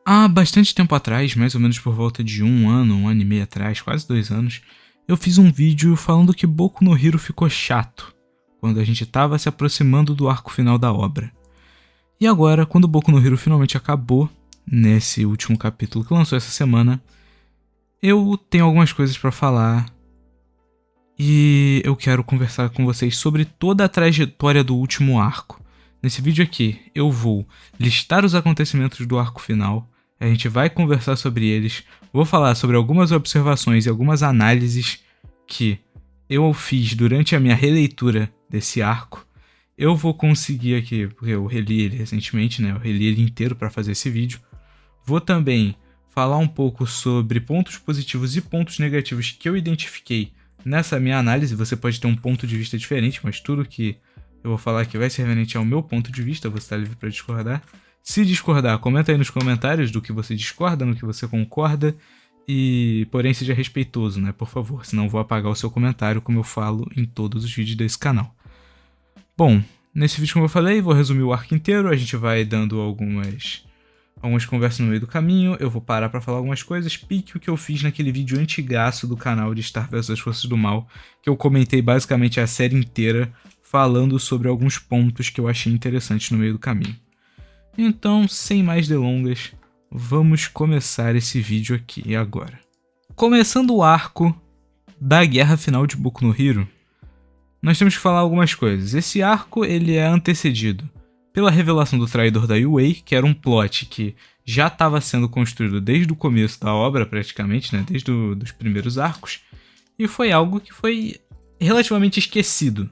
Há bastante tempo atrás, mais ou menos por volta de um ano e meio atrás, quase 2 anos, eu fiz um vídeo falando que Boku no Hero ficou chato quando a gente estava se aproximando do arco final da obra. E agora, quando Boku no Hero finalmente acabou, nesse último capítulo que lançou essa semana, eu tenho algumas coisas para falar e eu quero conversar com vocês sobre toda a trajetória do último arco. Nesse vídeo aqui, eu vou listar os acontecimentos do arco final, a gente vai conversar sobre eles, vou falar sobre algumas observações e algumas análises que eu fiz durante a minha releitura desse arco. Eu vou conseguir aqui, porque eu reli ele recentemente, né? Eu reli ele inteiro para fazer esse vídeo. Vou também falar um pouco sobre pontos positivos e pontos negativos que eu identifiquei nessa minha análise. Você pode ter um ponto de vista diferente, mas tudo que eu vou falar aqui vai ser referente ao meu ponto de vista, você está livre para discordar. Se discordar, comenta aí nos comentários do que você discorda, no que você concorda, e porém seja respeitoso, né, por favor, senão eu vou apagar o seu comentário, como eu falo em todos os vídeos desse canal. Bom, nesse vídeo, como eu falei, vou resumir o arco inteiro, a gente vai dando algumas conversas no meio do caminho, eu vou parar pra falar algumas coisas, pique o que eu fiz naquele vídeo antigaço do canal de Star vs as Forças do Mal, que eu comentei basicamente a série inteira, falando sobre alguns pontos que eu achei interessantes no meio do caminho. Então, sem mais delongas, vamos começar esse vídeo aqui agora. Começando o arco da guerra final de Boku no Hero, nós temos que falar algumas coisas. Esse arco ele é antecedido pela revelação do traidor da Yue, que era um plot que já estava sendo construído desde o começo da obra, praticamente, né? Desde os primeiros arcos, e foi algo que foi relativamente esquecido.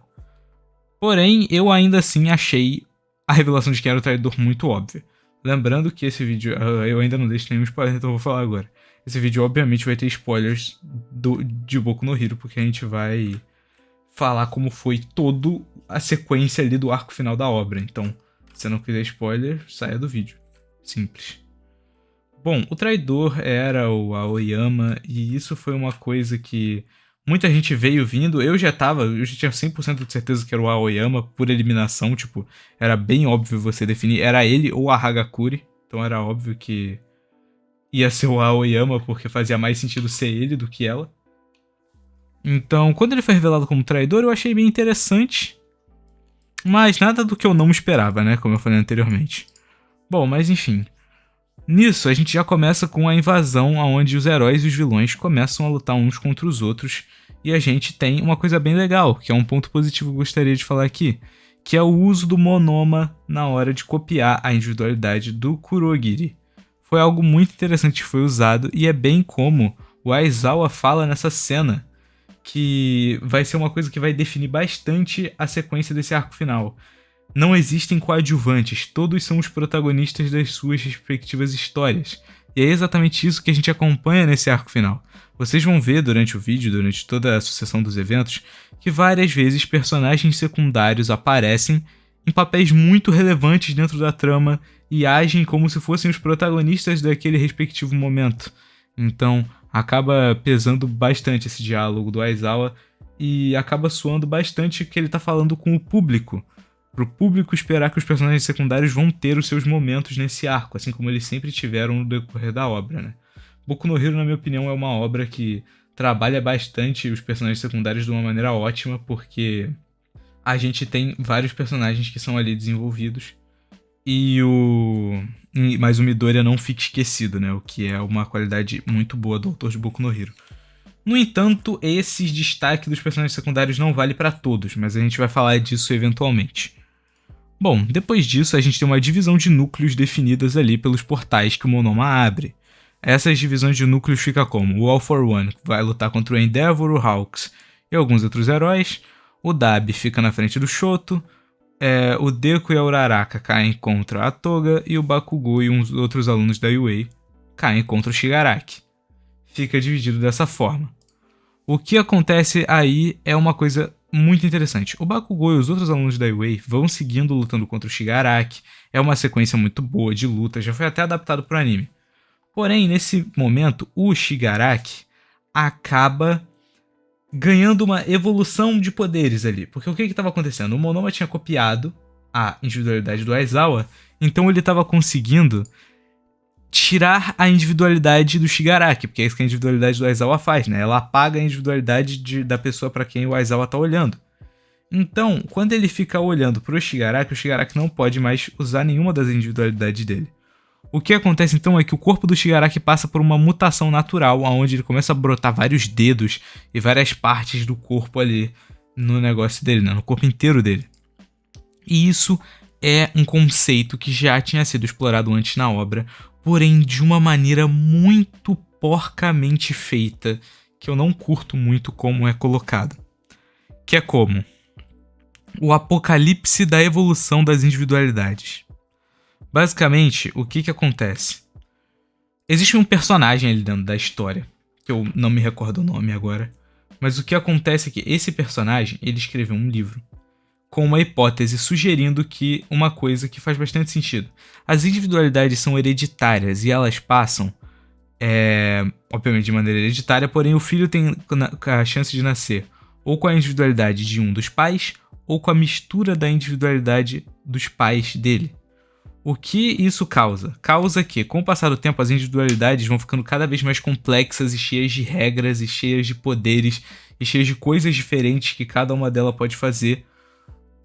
Porém, eu ainda assim achei a revelação de quem era o traidor muito óbvia. Lembrando que esse vídeo, eu ainda não deixo nenhum spoiler, então eu vou falar agora. Esse vídeo obviamente vai ter spoilers de Boku no Hero, porque a gente vai falar como foi toda a sequência ali do arco final da obra. Então, se você não quiser spoiler, saia do vídeo. Simples. Bom, o traidor era o Aoyama, e isso foi uma coisa que muita gente veio vindo. Eu já tinha 100% de certeza que era o Aoyama por eliminação, tipo, era bem óbvio você definir, era ele ou a Hagakure, então era óbvio que ia ser o Aoyama, porque fazia mais sentido ser ele do que ela. Então, quando ele foi revelado como traidor, eu achei bem interessante, mas nada do que eu não esperava, né, como eu falei anteriormente. Bom, mas enfim. Nisso, a gente já começa com a invasão, onde os heróis e os vilões começam a lutar uns contra os outros, e a gente tem uma coisa bem legal, que é um ponto positivo que eu gostaria de falar aqui, que é o uso do monoma na hora de copiar a individualidade do Kurogiri. Foi algo muito interessante que foi usado, e é bem como o Aizawa fala nessa cena, que vai ser uma coisa que vai definir bastante a sequência desse arco final. Não existem coadjuvantes, todos são os protagonistas das suas respectivas histórias. E é exatamente isso que a gente acompanha nesse arco final. Vocês vão ver durante o vídeo, durante toda a sucessão dos eventos, que várias vezes personagens secundários aparecem em papéis muito relevantes dentro da trama e agem como se fossem os protagonistas daquele respectivo momento. Então, acaba pesando bastante esse diálogo do Aizawa e acaba soando bastante que ele tá falando com o público. Pro público esperar que os personagens secundários vão ter os seus momentos nesse arco, assim como eles sempre tiveram no decorrer da obra, né? Boku no Hero, na minha opinião, é uma obra que trabalha bastante os personagens secundários de uma maneira ótima, porque a gente tem vários personagens que são ali desenvolvidos mas o Midoriya não fica esquecido, né? O que é uma qualidade muito boa do autor de Boku no Hero. No entanto, esses destaques dos personagens secundários não vale para todos, mas a gente vai falar disso eventualmente. Bom, depois disso a gente tem uma divisão de núcleos definidas ali pelos portais que o Monoma abre. Essas divisões de núcleos ficam como o All for One, que vai lutar contra o Endeavor, o Hawks e alguns outros heróis. O Dabi fica na frente do Shoto. O Deku e a Uraraka caem contra a Toga. E o Bakugou e uns outros alunos da UA caem contra o Shigaraki. Fica dividido dessa forma. O que acontece aí é uma coisa muito interessante. O Bakugou e os outros alunos da UA vão seguindo lutando contra o Shigaraki. É uma sequência muito boa de luta, já foi até adaptado para o anime. Porém, nesse momento, o Shigaraki acaba ganhando uma evolução de poderes ali. Porque o que estava acontecendo? O Monoma tinha copiado a individualidade do Aizawa, então ele estava conseguindo tirar a individualidade do Shigaraki, porque é isso que a individualidade do Aizawa faz, né? Ela apaga a individualidade da pessoa para quem o Aizawa tá olhando. Então, quando ele fica olhando pro Shigaraki, o Shigaraki não pode mais usar nenhuma das individualidades dele. O que acontece então é que o corpo do Shigaraki passa por uma mutação natural, onde ele começa a brotar vários dedos e várias partes do corpo ali no negócio dele, né? No corpo inteiro dele. E isso é um conceito que já tinha sido explorado antes na obra, porém de uma maneira muito porcamente feita, que eu não curto muito como é colocado. Que é como o apocalipse da evolução das individualidades. Basicamente, o que acontece? Existe um personagem ali dentro da história, que eu não me recordo o nome agora, mas o que acontece é que esse personagem, ele escreveu um livro com uma hipótese sugerindo que uma coisa que faz bastante sentido. As individualidades são hereditárias e elas passam, obviamente de maneira hereditária, porém o filho tem a chance de nascer ou com a individualidade de um dos pais ou com a mistura da individualidade dos pais dele. O que isso causa? Causa que, com o passar do tempo, as individualidades vão ficando cada vez mais complexas e cheias de regras e cheias de poderes e cheias de coisas diferentes que cada uma delas pode fazer,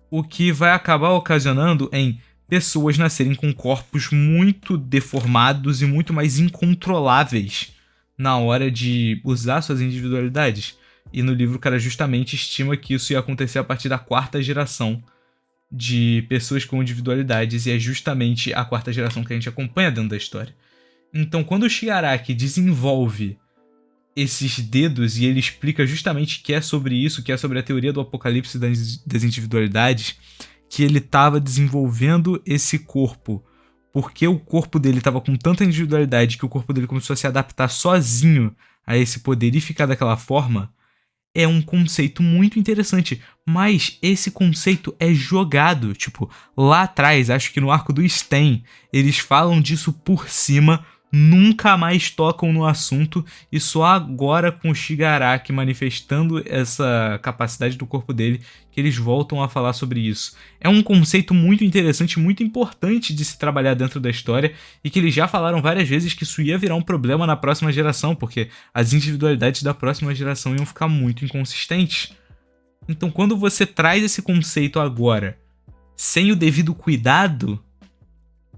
o que vai acabar ocasionando em pessoas nascerem com corpos muito deformados e muito mais incontroláveis na hora de usar suas individualidades. E no livro o cara justamente estima que isso ia acontecer a partir da 4ª geração de pessoas com individualidades, e é justamente a 4ª geração que a gente acompanha dentro da história. Então, quando o Shigaraki desenvolve esses dedos e ele explica justamente que é sobre isso, que é sobre a teoria do apocalipse das individualidades, que ele estava desenvolvendo esse corpo porque o corpo dele estava com tanta individualidade que o corpo dele começou a se adaptar sozinho a esse poder e ficar daquela forma, é um conceito muito interessante, mas esse conceito é jogado, tipo, lá atrás, acho que no arco do Sten, eles falam disso por cima, nunca mais tocam no assunto, e só agora com o Shigaraki manifestando essa capacidade do corpo dele, que eles voltam a falar sobre isso. É um conceito muito interessante, muito importante de se trabalhar dentro da história, e que eles já falaram várias vezes que isso ia virar um problema na próxima geração, porque as individualidades da próxima geração iam ficar muito inconsistentes. Então, quando você traz esse conceito agora, sem o devido cuidado,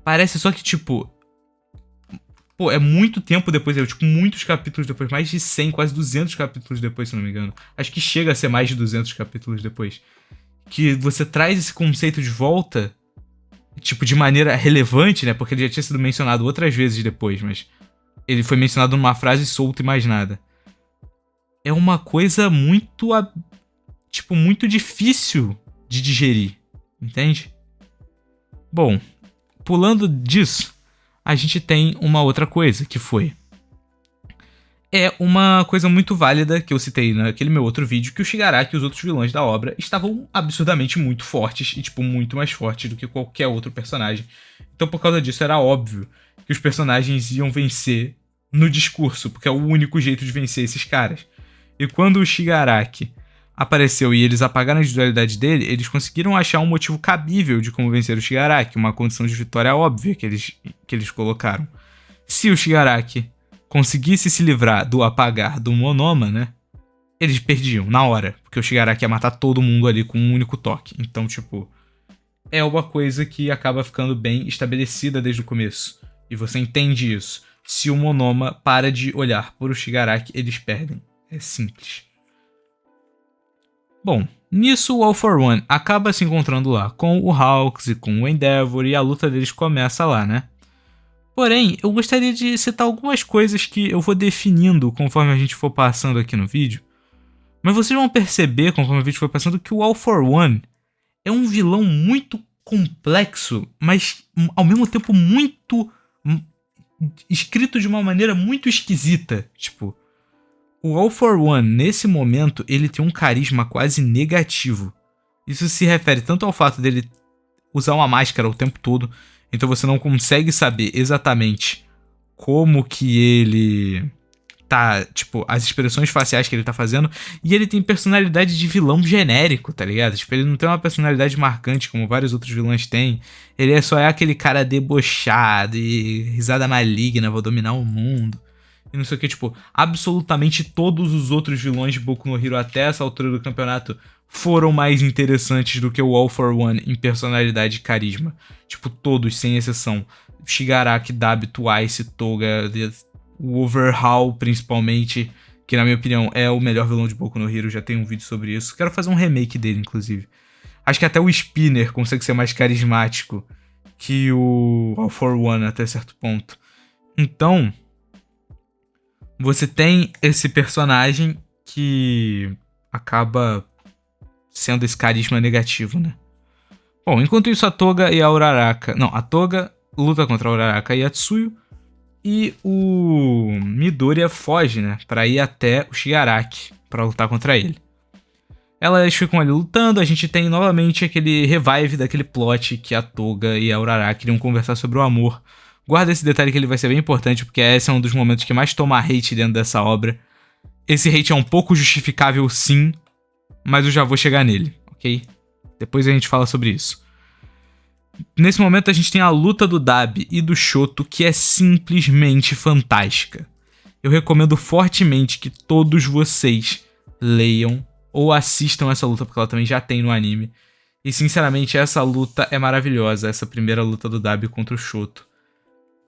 parece só que, tipo, pô, é muito tempo depois, tipo, muitos capítulos depois, mais de 100, quase 200 capítulos depois, se não me engano. Acho que chega a ser mais de 200 capítulos depois. Que você traz esse conceito de volta, tipo, de maneira relevante, né? Porque ele já tinha sido mencionado outras vezes depois, mas ele foi mencionado numa frase solta e mais nada. É uma coisa muito, tipo, muito difícil de digerir, entende? Bom, pulando disso, a gente tem uma outra coisa, que foi... É uma coisa muito válida que eu citei naquele meu outro vídeo, que o Shigaraki e os outros vilões da obra estavam absurdamente muito fortes e, tipo, muito mais fortes do que qualquer outro personagem. Então, por causa disso, era óbvio que os personagens iam vencer no discurso, porque é o único jeito de vencer esses caras. E quando o Shigaraki apareceu e eles apagaram a individualidade dele, eles conseguiram achar um motivo cabível de como vencer o Shigaraki, uma condição de vitória óbvia que eles colocaram. Se o Shigaraki conseguisse se livrar do apagar do Monoma, né, eles perdiam na hora, porque o Shigaraki ia matar todo mundo ali com um único toque. Então, tipo, é uma coisa que acaba ficando bem estabelecida desde o começo, e você entende isso. Se o Monoma para de olhar por o Shigaraki, eles perdem. É simples. Bom, nisso o All for One acaba se encontrando lá com o Hawks e com o Endeavor, e a luta deles começa lá, né? Porém, eu gostaria de citar algumas coisas que eu vou definindo conforme a gente for passando aqui no vídeo. Mas vocês vão perceber, conforme o vídeo for passando, que o All for One é um vilão muito complexo, mas ao mesmo tempo muito... escrito de uma maneira muito esquisita. Tipo, o All for One, nesse momento, ele tem um carisma quase negativo. Isso se refere tanto ao fato dele usar uma máscara o tempo todo, então você não consegue saber exatamente como que ele tá, tipo, as expressões faciais que ele tá fazendo, e ele tem personalidade de vilão genérico, tá ligado? Tipo, ele não tem uma personalidade marcante como vários outros vilões têm. Ele só é aquele cara debochado e risada maligna, vou dominar o mundo. E não sei o que, tipo, absolutamente todos os outros vilões de Boku no Hero até essa altura do campeonato foram mais interessantes do que o All for One em personalidade e carisma. Tipo, todos, sem exceção. Shigaraki, Dabi, Twice, Toga, o Overhaul, principalmente, que na minha opinião é o melhor vilão de Boku no Hero, já tem um vídeo sobre isso. Quero fazer um remake dele, inclusive. Acho que até o Spinner consegue ser mais carismático que o All for One até certo ponto. Então, você tem esse personagem que acaba sendo esse carisma negativo, né? Bom, enquanto isso, a Toga e a Uraraka... Não, a Toga luta contra a Uraraka e a Tsuyu, e o Midoriya foge, né? Pra ir até o Shigaraki pra lutar contra ele. Elas ficam ali lutando, a gente tem novamente aquele revive daquele plot que a Toga e a Uraraka iriam conversar sobre o amor. Guarda esse detalhe que ele vai ser bem importante, porque esse é um dos momentos que mais toma hate dentro dessa obra. Esse hate é um pouco justificável, sim, mas eu já vou chegar nele, ok? Depois a gente fala sobre isso. Nesse momento a gente tem a luta do Dabi e do Shoto, que é simplesmente fantástica. Eu recomendo fortemente que todos vocês leiam ou assistam essa luta, porque ela também já tem no anime. E sinceramente essa luta é maravilhosa, essa primeira luta do Dabi contra o Shoto.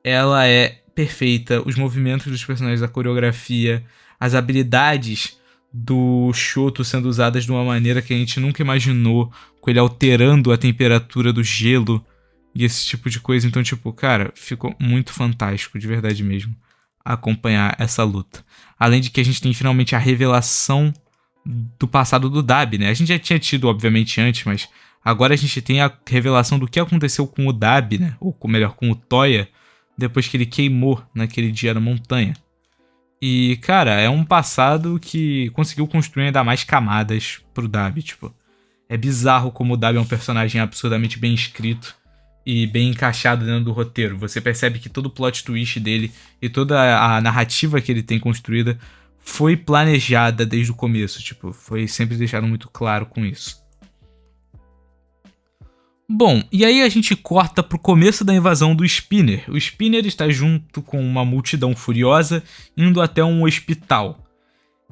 Ela é perfeita, os movimentos dos personagens, a coreografia, as habilidades do Shoto sendo usadas de uma maneira que a gente nunca imaginou, com ele alterando a temperatura do gelo e esse tipo de coisa. Então, tipo, cara, ficou muito fantástico, de verdade mesmo, acompanhar essa luta. Além de que a gente tem finalmente a revelação do passado do Dabi, né? A gente já tinha tido, obviamente, antes, mas agora a gente tem a revelação do que aconteceu com o Dabi, né? Ou melhor, com o Toya, depois que ele queimou naquele dia na montanha. E, cara, é um passado que conseguiu construir ainda mais camadas pro Dabi, tipo. É bizarro como o Dabi é um personagem absurdamente bem escrito e bem encaixado dentro do roteiro. Você percebe que todo o plot twist dele e toda a narrativa que ele tem construída foi planejada desde o começo, tipo, foi sempre deixado muito claro com isso. Bom, e aí a gente corta pro começo da invasão do Spinner. O Spinner está junto com uma multidão furiosa indo até um hospital.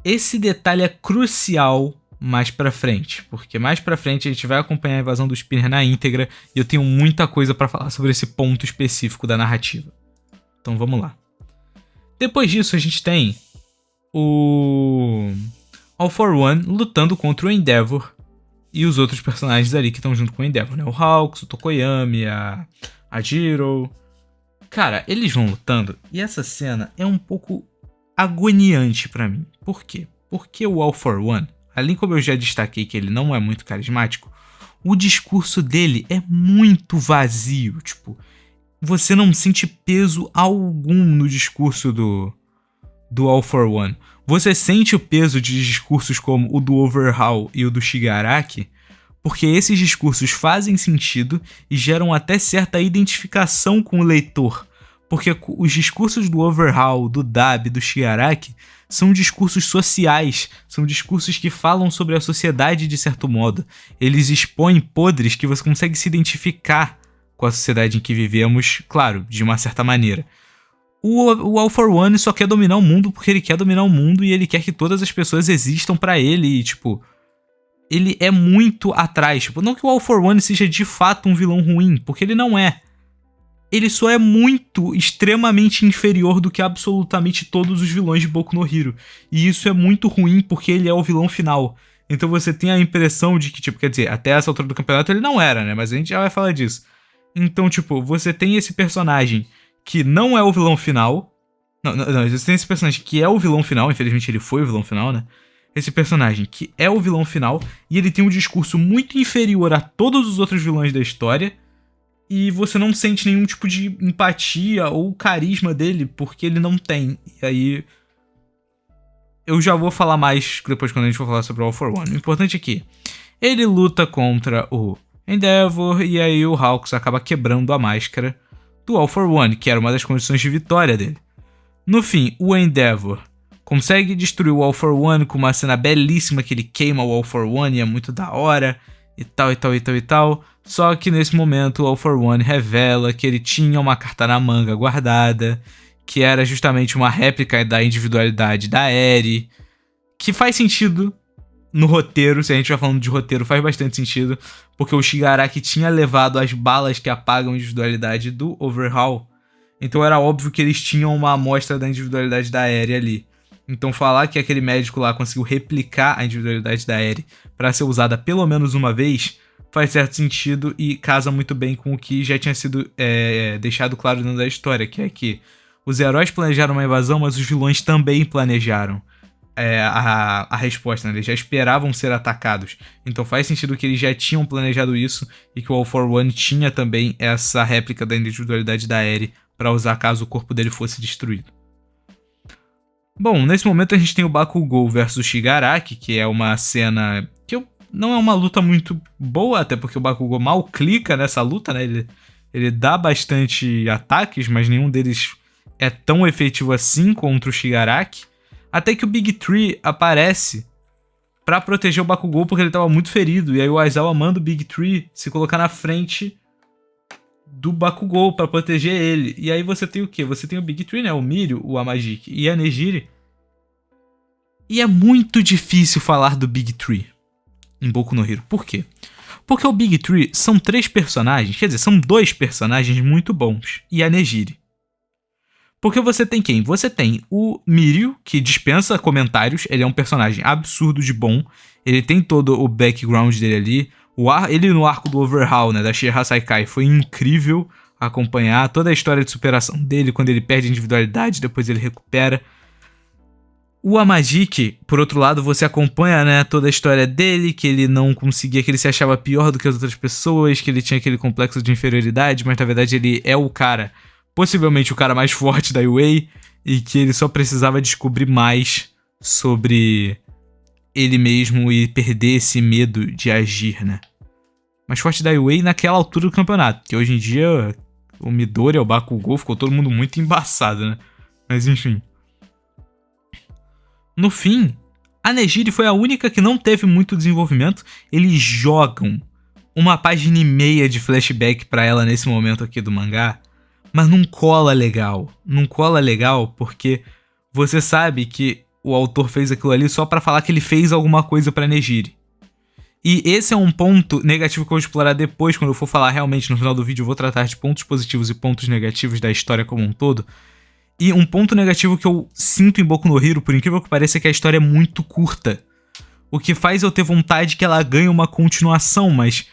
Esse detalhe é crucial mais pra frente, porque mais pra frente a gente vai acompanhar a invasão do Spinner na íntegra e eu tenho muita coisa pra falar sobre esse ponto específico da narrativa. Então vamos lá. Depois disso a gente tem o All for One lutando contra o Endeavor e os outros personagens ali que estão junto com o Endeavor, né? O Hawks, o Tokoyami, a Jiro. Cara, eles vão lutando e essa cena é um pouco agoniante pra mim. Por quê? Porque o All for One, além como eu já destaquei que ele não é muito carismático, o discurso dele é muito vazio. Tipo, você não sente peso algum no discurso do All for One. Você sente o peso de discursos como o do Overhaul e o do Shigaraki, porque esses discursos fazem sentido e geram até certa identificação com o leitor. Porque os discursos do Overhaul, do Dabi, do Shigaraki são discursos sociais, são discursos que falam sobre a sociedade de certo modo. Eles expõem podres que você consegue se identificar com a sociedade em que vivemos, claro, de uma certa maneira. O All for One só quer dominar o mundo porque ele quer dominar o mundo e ele quer que todas as pessoas existam pra ele e, tipo, ele é muito atrás. Tipo, não que o All for One seja de fato um vilão ruim, porque ele não é. Ele só é muito, extremamente inferior do que absolutamente todos os vilões de Boku no Hero. E isso é muito ruim porque ele é o vilão final. Então você tem a impressão de que, tipo, quer dizer, até essa altura do campeonato ele não era, né? Mas a gente já vai falar disso. Então, tipo, você tem esse personagem que não é o vilão final. Não, você tem esse personagem que é o vilão final, infelizmente ele foi o vilão final, né? Esse personagem que é o vilão final e ele tem um discurso muito inferior a todos os outros vilões da história e você não sente nenhum tipo de empatia ou carisma dele porque ele não tem. E aí eu já vou falar mais depois quando a gente for falar sobre o All for One. O importante é que ele luta contra o Endeavor e aí o Hawks acaba quebrando a máscara do All for One, que era uma das condições de vitória dele. No fim, o Endeavor consegue destruir o All for One com uma cena belíssima que ele queima o All for One e é muito da hora, e tal, e tal, e tal, e tal. Só que nesse momento o All for One revela que ele tinha uma carta na manga guardada, que era justamente uma réplica da individualidade da Eri, que faz sentido no roteiro, se a gente vai falando de roteiro, faz bastante sentido, porque o Shigaraki tinha levado as balas que apagam a individualidade do Overhaul, então era óbvio que eles tinham uma amostra da individualidade da Eri ali. Então falar que aquele médico lá conseguiu replicar a individualidade da Eri para ser usada pelo menos uma vez, faz certo sentido e casa muito bem com o que já tinha sido deixado claro dentro da história, que é que os heróis planejaram uma invasão, mas os vilões também planejaram a resposta, né? Eles já esperavam ser atacados. Então faz sentido que eles já tinham planejado isso e que o All for One tinha também essa réplica da individualidade da Eri para usar caso o corpo dele fosse destruído. Bom, nesse momento a gente tem o Bakugou versus Shigaraki, que é uma cena que não é uma luta muito boa, até porque o Bakugou mal clica nessa luta, né? Ele dá bastante ataques, mas nenhum deles é tão efetivo assim contra o Shigaraki. Até que o Big Tree aparece pra proteger o Bakugou porque ele tava muito ferido. E aí o Aizawa manda o Big Tree se colocar na frente do Bakugou pra proteger ele. E aí você tem o quê? Você tem o Big Tree, né? O Mirio, o Amajiki e a Nejire. E é muito difícil falar do Big Tree em Boku no Hero. Por quê? Porque o Big Tree são 3 personagens, quer dizer, são 2 personagens muito bons. E a Nejire. Porque você tem quem? Você tem o Mirio, que dispensa comentários. Ele é um personagem absurdo de bom. Ele tem todo o background dele ali. Ele no arco do Overhaul, né, da Shira Saikai, foi incrível acompanhar toda a história de superação dele, quando ele perde a individualidade, depois ele recupera. O Amajiki, por outro lado, você acompanha, né, toda a história dele, que ele não conseguia, que ele se achava pior do que as outras pessoas, que ele tinha aquele complexo de inferioridade, mas na verdade ele é o cara... possivelmente o cara mais forte da UA, e que ele só precisava descobrir mais sobre ele mesmo e perder esse medo de agir, né? Mais forte da UA naquela altura do campeonato, que hoje em dia o Midori e o Bakugou ficou todo mundo muito embaçado, né? Mas enfim. No fim, a Nejire foi a única que não teve muito desenvolvimento. Eles jogam uma página e meia de flashback pra ela nesse momento aqui do mangá, mas não cola legal. Não cola legal porque você sabe que o autor fez aquilo ali só pra falar que ele fez alguma coisa pra Nejire. E esse é um ponto negativo que eu vou explorar depois, quando eu for falar realmente no final do vídeo. Eu vou tratar de pontos positivos e pontos negativos da história como um todo. E um ponto negativo que eu sinto em Boku no Hero, por incrível que pareça, é que a história é muito curta. O que faz eu ter vontade que ela ganhe uma continuação, mas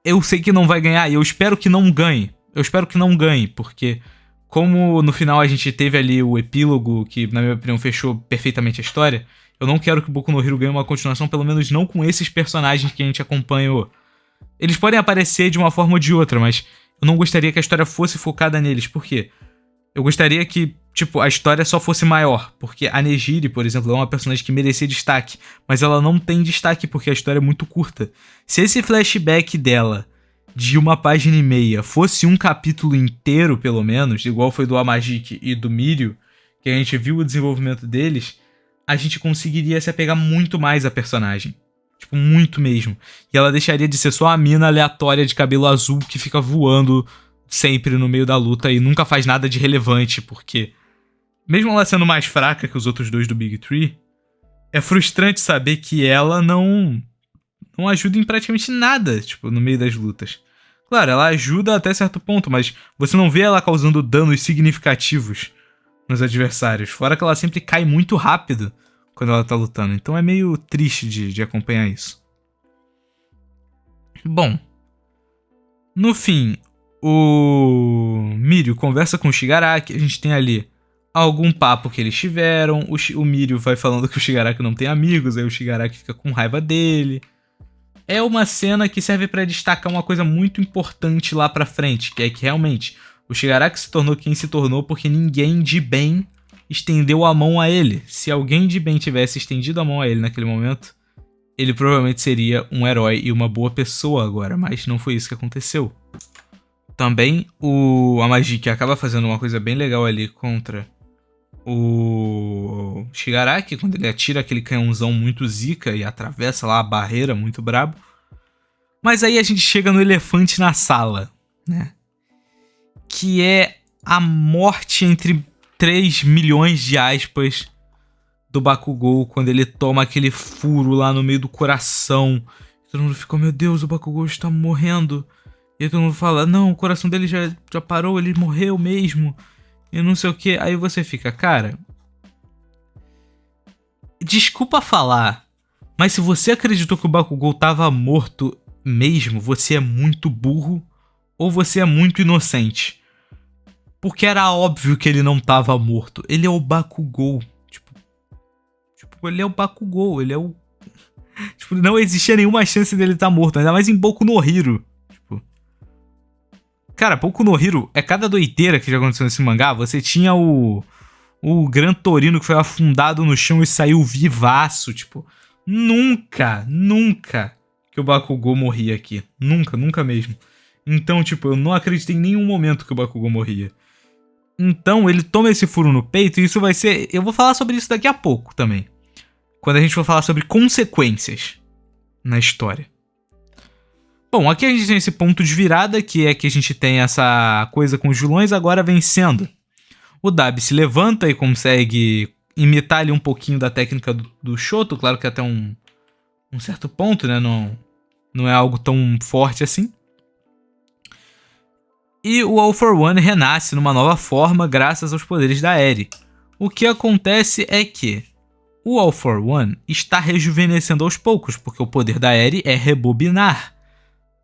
eu sei que não vai ganhar e eu espero que não ganhe. Eu espero que não ganhe, porque como no final a gente teve ali o epílogo, que na minha opinião fechou perfeitamente a história, eu não quero que o Boku no Hero ganhe uma continuação, pelo menos não com esses personagens que a gente acompanhou. Eles podem aparecer de uma forma ou de outra, mas eu não gostaria que a história fosse focada neles. Por quê? Eu gostaria que, a história só fosse maior, porque a Nejire, por exemplo, é uma personagem que merecia destaque, mas ela não tem destaque porque a história é muito curta. Se esse flashback dela de uma página e meia fosse um capítulo inteiro, pelo menos, igual foi do Amajiki e do Mirio, que a gente viu o desenvolvimento deles, a gente conseguiria se apegar muito mais à personagem. Muito mesmo. E ela deixaria de ser só a mina aleatória de cabelo azul que fica voando sempre no meio da luta e nunca faz nada de relevante, porque mesmo ela sendo mais fraca que os outros dois do Big Tree, é frustrante saber que ela não ajuda em praticamente nada, no meio das lutas. Claro, ela ajuda até certo ponto, mas você não vê ela causando danos significativos nos adversários, fora que ela sempre cai muito rápido quando ela tá lutando, então é meio triste de acompanhar isso. Bom, no fim, o Mirio conversa com o Shigaraki, a gente tem ali algum papo que eles tiveram, o Mirio vai falando que o Shigaraki não tem amigos, aí o Shigaraki fica com raiva dele. É uma cena que serve pra destacar uma coisa muito importante lá pra frente, que é que realmente o Shigaraki se tornou quem se tornou porque ninguém de bem estendeu a mão a ele. Se alguém de bem tivesse estendido a mão a ele naquele momento, ele provavelmente seria um herói e uma boa pessoa agora, mas não foi isso que aconteceu. Também o Amajiki acaba fazendo uma coisa bem legal ali contra o Shigaraki, quando ele atira aquele canhãozão muito zica e atravessa lá a barreira muito brabo. Mas aí a gente chega no elefante na sala, né? Que é a morte entre 3 milhões de aspas do Bakugou quando ele toma aquele furo lá no meio do coração. Todo mundo fica, meu Deus, o Bakugou está morrendo. E todo mundo fala, não, o coração dele já parou, ele morreu mesmo. E não sei o que. Aí você fica, cara, desculpa falar, mas se você acreditou que o Bakugou tava morto mesmo, você é muito burro ou você é muito inocente. Porque era óbvio que ele não tava morto. Ele é o Bakugou. Tipo, ele é o Bakugou, ele é o... Tipo, não existia nenhuma chance dele estar morto, ainda mais em Boku no Hero. Tipo... Cara, Boku no Hero é cada doideira que já aconteceu nesse mangá. Você tinha o Gran Torino que foi afundado no chão e saiu vivaço, tipo... Nunca que o Bakugou morria aqui. Nunca mesmo. Então, tipo, eu não acreditei em nenhum momento que o Bakugou morria. Então, ele toma esse furo no peito e isso vai ser... Eu vou falar sobre isso daqui a pouco também. Quando a gente for falar sobre consequências na história. Bom, aqui a gente tem esse ponto de virada, que é que a gente tem essa coisa com os vilões agora vencendo. O Dabi se levanta e consegue imitar ali um pouquinho da técnica do Shoto, claro que até um certo ponto, né? Não é algo tão forte assim. E o All For One renasce numa nova forma graças aos poderes da Eri. O que acontece é que o All For One está rejuvenescendo aos poucos, porque o poder da Eri é rebobinar.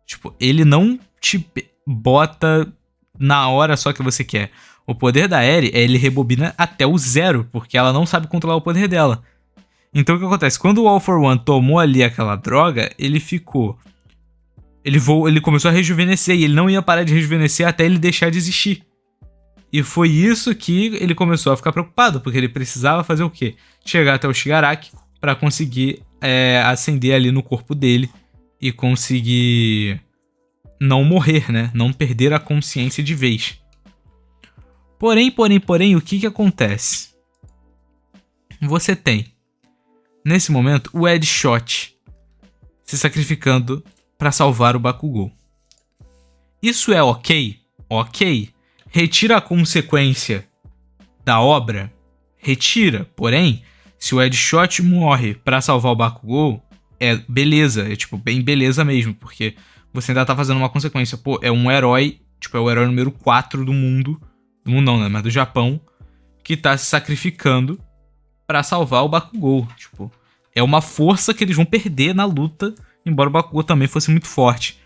Tipo, ele não te bota na hora só que você quer. O poder da Eri é ele rebobina até o 0, porque ela não sabe controlar o poder dela. Então o que acontece? Quando o All For One tomou ali aquela droga, ele ficou... Ele começou a rejuvenescer e ele não ia parar de rejuvenescer até ele deixar de existir. E foi isso que ele começou a ficar preocupado, porque ele precisava fazer o quê? Chegar até o Shigaraki para conseguir acender ali no corpo dele e conseguir não morrer, né? Não perder a consciência de vez. Porém, o que acontece? Você tem, nesse momento, o Ed Shot se sacrificando para salvar o Bakugou. Isso é ok? Ok. Retira a consequência da obra? Retira. Porém, se o Ed Shot morre para salvar o Bakugou, é beleza. É tipo, bem beleza mesmo, porque você ainda tá fazendo uma consequência. Pô, é um herói, tipo, é o herói número 4 do mundo. Do mundo não, né? Mas do Japão, que tá se sacrificando para salvar o Bakugou. Tipo, é uma força que eles vão perder na luta, embora o Bakugou também fosse muito forte.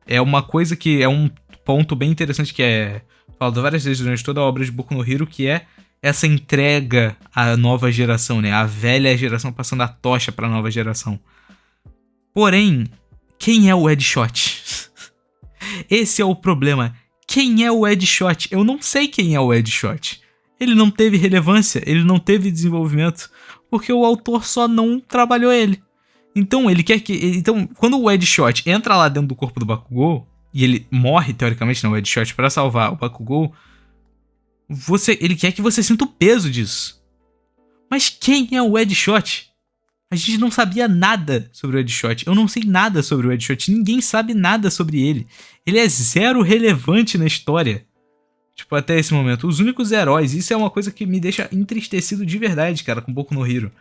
É uma coisa que é um ponto bem interessante que é falado várias vezes durante toda a obra de Boku no Hero, que é essa entrega à nova geração, né? A velha geração passando a tocha para a nova geração. Porém, quem é o Ed Shot? Esse é o problema. Quem é o Ed Shot? Eu não sei quem é o Ed Shot. Ele não teve relevância, ele não teve desenvolvimento, porque o autor só não trabalhou ele. Então, ele quer que... Então, quando o Ed Shot entra lá dentro do corpo do Bakugou, e ele morre, teoricamente, no Ed Shot pra salvar o Bakugou, ele quer que você sinta o peso disso. Mas quem é o Ed Shot? A gente não sabia nada sobre o Ed Shot. Eu não sei nada sobre o Ed Shot. Ninguém sabe nada sobre ele. Ele é zero relevante na história. Tipo, até esse momento. Os únicos heróis... Isso é uma coisa que me deixa entristecido de verdade, cara, com Boku no Hero.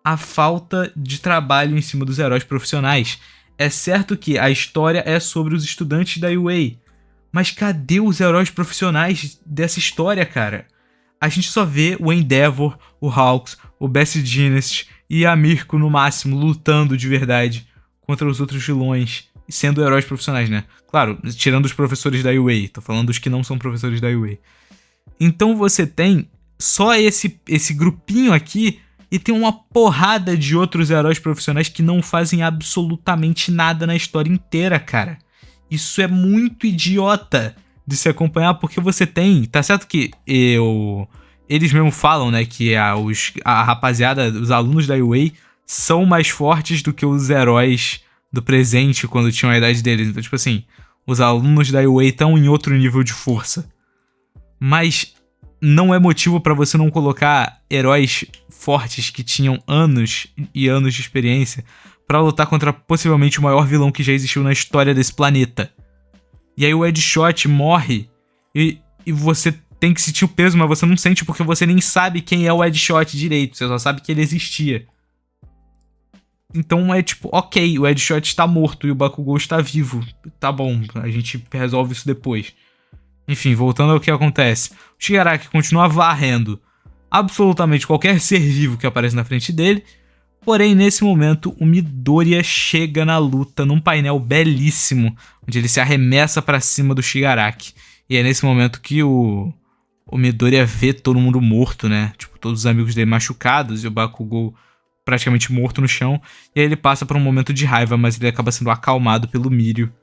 A falta de trabalho em cima dos heróis profissionais. É certo que a história é sobre os estudantes da UA, mas cadê os heróis profissionais dessa história, cara? A gente só vê o Endeavor, o Hawks, o Best Jeanist e a Mirko no máximo lutando de verdade contra os outros vilões, sendo heróis profissionais, né? Claro, tirando os professores da UA, tô falando dos que não são professores da UA. Então você tem só esse grupinho aqui e tem uma porrada de outros heróis profissionais que não fazem absolutamente nada na história inteira, cara. Isso é muito idiota de se acompanhar, porque você tem... Tá certo que eles mesmo falam, né, que a rapaziada, os alunos da UA são mais fortes do que os heróis do presente quando tinham a idade deles. Então, tipo assim, os alunos da UA estão em outro nível de força. Mas não é motivo pra você não colocar heróis fortes que tinham anos e anos de experiência pra lutar contra possivelmente o maior vilão que já existiu na história desse planeta. E aí o Deadshot morre e você tem que sentir o peso, mas você não sente porque você nem sabe quem é o Deadshot direito, você só sabe que ele existia. Então é tipo, ok, o Deadshot está morto e o Bakugou está vivo. Tá bom, a gente resolve isso depois. Enfim, voltando ao que acontece. O Shigaraki continua varrendo absolutamente qualquer ser vivo que aparece na frente dele. Porém, nesse momento, o Midoriya chega na luta num painel belíssimo, onde ele se arremessa pra cima do Shigaraki. E é nesse momento que o Midoriya vê todo mundo morto, né? Tipo, todos os amigos dele machucados e o Bakugou praticamente morto no chão. E aí ele passa por um momento de raiva, mas ele acaba sendo acalmado pelo Mirio.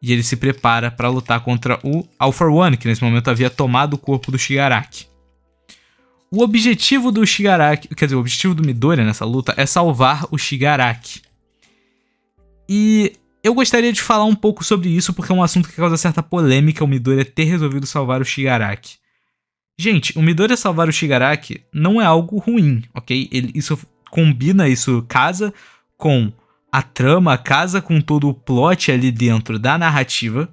E ele se prepara pra lutar contra o All for One, que nesse momento havia tomado o corpo do Shigaraki. O objetivo do Shigaraki, quer dizer, o objetivo do Midoriya nessa luta é salvar o Shigaraki. E eu gostaria de falar um pouco sobre isso, porque é um assunto que causa certa polêmica, o Midoriya ter resolvido salvar o Shigaraki. Gente, o Midoriya salvar o Shigaraki não é algo ruim, ok? Isso combina, isso casa com a trama, casa com todo o plot ali dentro da narrativa.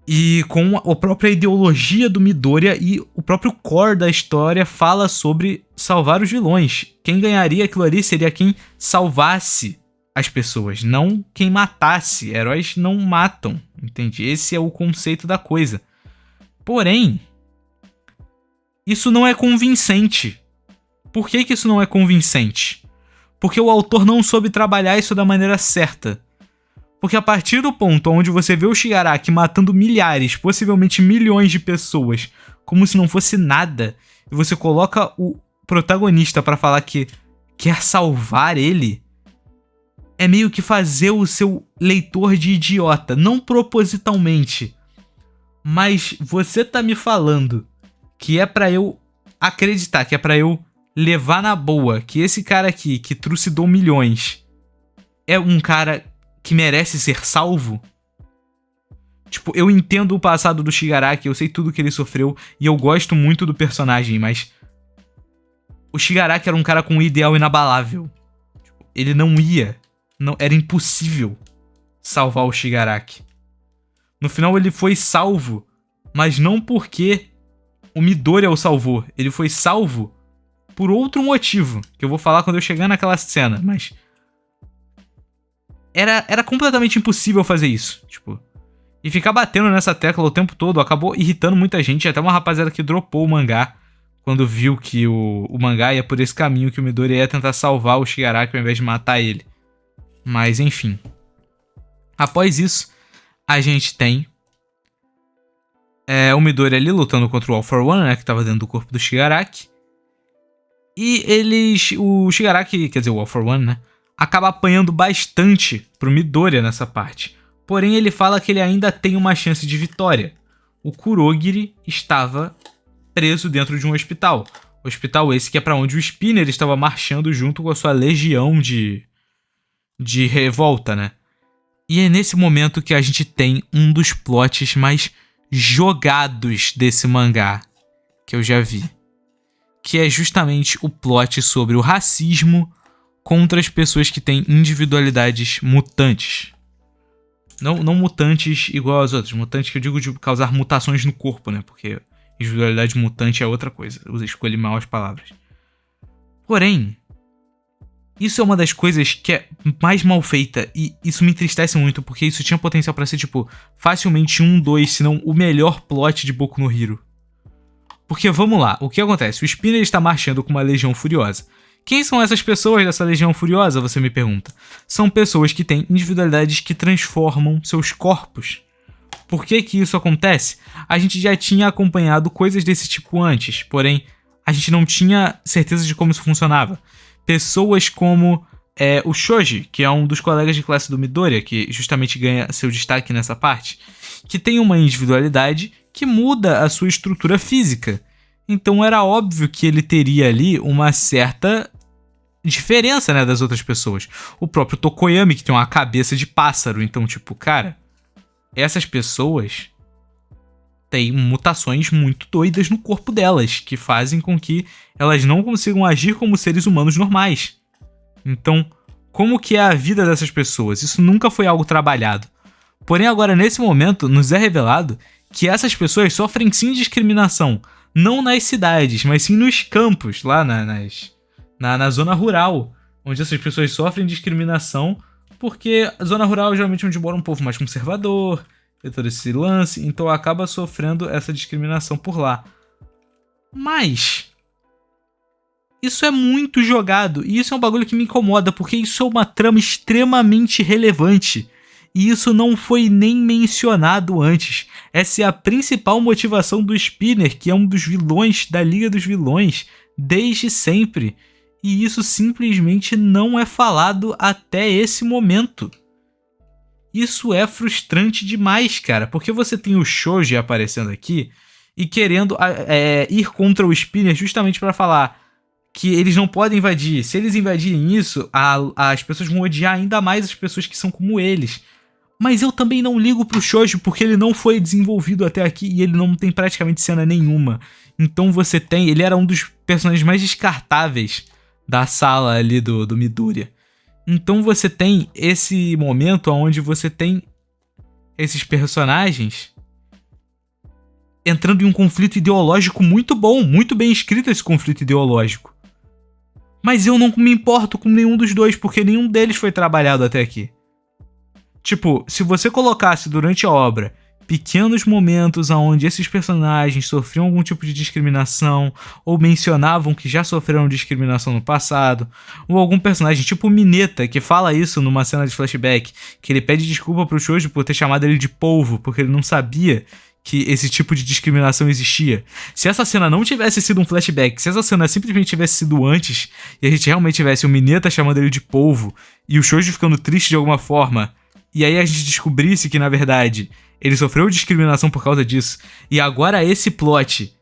E com a própria ideologia do Midoriya e o próprio core da história fala sobre salvar os vilões. Quem ganharia aquilo ali seria quem salvasse as pessoas, não quem matasse. Heróis não matam, entende? Esse é o conceito da coisa. Porém, isso não é convincente. Por que isso não é convincente? Porque o autor não soube trabalhar isso da maneira certa. Porque a partir do ponto onde você vê o Shigaraki matando milhares, possivelmente milhões de pessoas, como se não fosse nada, e você coloca o protagonista pra falar que quer salvar ele, é meio que fazer o seu leitor de idiota, não propositalmente. Mas você tá me falando que é pra eu acreditar, que é pra eu levar na boa, que esse cara aqui, que trucidou milhões, é um cara que merece ser salvo? Tipo, eu entendo o passado do Shigaraki, eu sei tudo que ele sofreu e eu gosto muito do personagem, mas o Shigaraki era um cara com um ideal inabalável. Tipo, ele não ia, era impossível salvar o Shigaraki. No final ele foi salvo, mas não porque o Midoriya o salvou, ele foi salvo por outro motivo, que eu vou falar quando eu chegar naquela cena, mas era completamente impossível fazer isso, tipo. E ficar batendo nessa tecla o tempo todo acabou irritando muita gente, até uma rapaziada que dropou o mangá quando viu que o mangá ia por esse caminho, que o Midoriya ia tentar salvar o Shigaraki ao invés de matar ele. Mas enfim. Após isso, a gente tem o Midoriya ali lutando contra o All for One, né, que tava dentro do corpo do Shigaraki. E o Shigaraki, quer dizer, o All for One, né, acaba apanhando bastante pro Midoriya nessa parte. Porém, ele fala que ele ainda tem uma chance de vitória. O Kurogiri estava preso dentro de um hospital. Hospital esse que é pra onde o Spinner estava marchando junto com a sua legião de revolta, né? E é nesse momento que a gente tem um dos plots mais jogados desse mangá que eu já vi. Que é justamente o plot sobre o racismo contra as pessoas que têm individualidades mutantes. Não mutantes igual às outras. Mutantes que eu digo de causar mutações no corpo, né? Porque individualidade mutante é outra coisa. Eu escolhi mal as palavras. Porém, isso é uma das coisas que é mais mal feita. E isso me entristece muito, porque isso tinha potencial pra ser, tipo, facilmente 1, 2, se não o melhor plot de Boku no Hero. Porque, vamos lá, o que acontece? O Spinner está marchando com uma legião furiosa. Quem são essas pessoas dessa legião furiosa, você me pergunta? São pessoas que têm individualidades que transformam seus corpos. Por que isso acontece? A gente já tinha acompanhado coisas desse tipo antes, porém, a gente não tinha certeza de como isso funcionava. Pessoas como o Shoji, que é um dos colegas de classe do Midoriya, que justamente ganha seu destaque nessa parte, que tem uma individualidade que muda a sua estrutura física. Então era óbvio que ele teria ali uma certa diferença, né, das outras pessoas. O próprio Tokoyami, que tem uma cabeça de pássaro. Então, tipo, cara, essas pessoas tem mutações muito doidas no corpo delas, que fazem com que elas não consigam agir como seres humanos normais. Então, como que é a vida dessas pessoas? Isso nunca foi algo trabalhado. Porém, agora, nesse momento, nos é revelado que essas pessoas sofrem sim discriminação, não nas cidades, mas sim nos campos, lá na zona rural, onde essas pessoas sofrem discriminação, porque a zona rural é geralmente onde mora um povo mais conservador, e todo esse lance, então acaba sofrendo essa discriminação por lá. Mas isso é muito jogado, e isso é um bagulho que me incomoda, porque isso é uma trama extremamente relevante, e isso não foi nem mencionado antes. Essa é a principal motivação do Spinner, que é um dos vilões da Liga dos Vilões, desde sempre, e isso simplesmente não é falado até esse momento. Isso é frustrante demais, cara, porque você tem o Shoji aparecendo aqui e querendo ir contra o Spinner justamente para falar que eles não podem invadir. Se eles invadirem isso, as pessoas vão odiar ainda mais as pessoas que são como eles. Mas eu também não ligo pro Shoji porque ele não foi desenvolvido até aqui e ele não tem praticamente cena nenhuma. Então você tem... Ele era um dos personagens mais descartáveis da sala ali do Midoriya. Então você tem esse momento onde você tem esses personagens entrando em um conflito ideológico muito bom, muito bem escrito esse conflito ideológico. Mas eu não me importo com nenhum dos dois, porque nenhum deles foi trabalhado até aqui. Tipo, se você colocasse durante a obra pequenos momentos onde esses personagens sofriam algum tipo de discriminação, ou mencionavam que já sofreram discriminação no passado, ou algum personagem tipo o Mineta, que fala isso numa cena de flashback, que ele pede desculpa pro Shoji por ter chamado ele de polvo, porque ele não sabia que esse tipo de discriminação existia. Se essa cena não tivesse sido um flashback, se essa cena simplesmente tivesse sido antes, e a gente realmente tivesse o Mineta chamando ele de polvo, e o Shoji ficando triste de alguma forma, e aí a gente descobrisse que, na verdade, ele sofreu discriminação por causa disso, e agora esse plot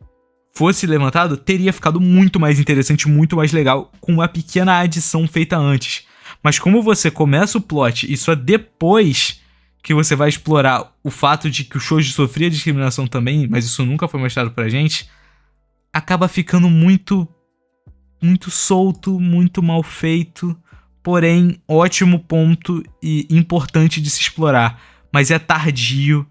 fosse levantado, teria ficado muito mais interessante, muito mais legal, com uma pequena adição feita antes. Mas como você começa o plot e só depois que você vai explorar o fato de que o Shoji sofria discriminação também, mas isso nunca foi mostrado pra gente, acaba ficando muito solto, muito mal feito, porém ótimo ponto e importante de se explorar, mas é tardio,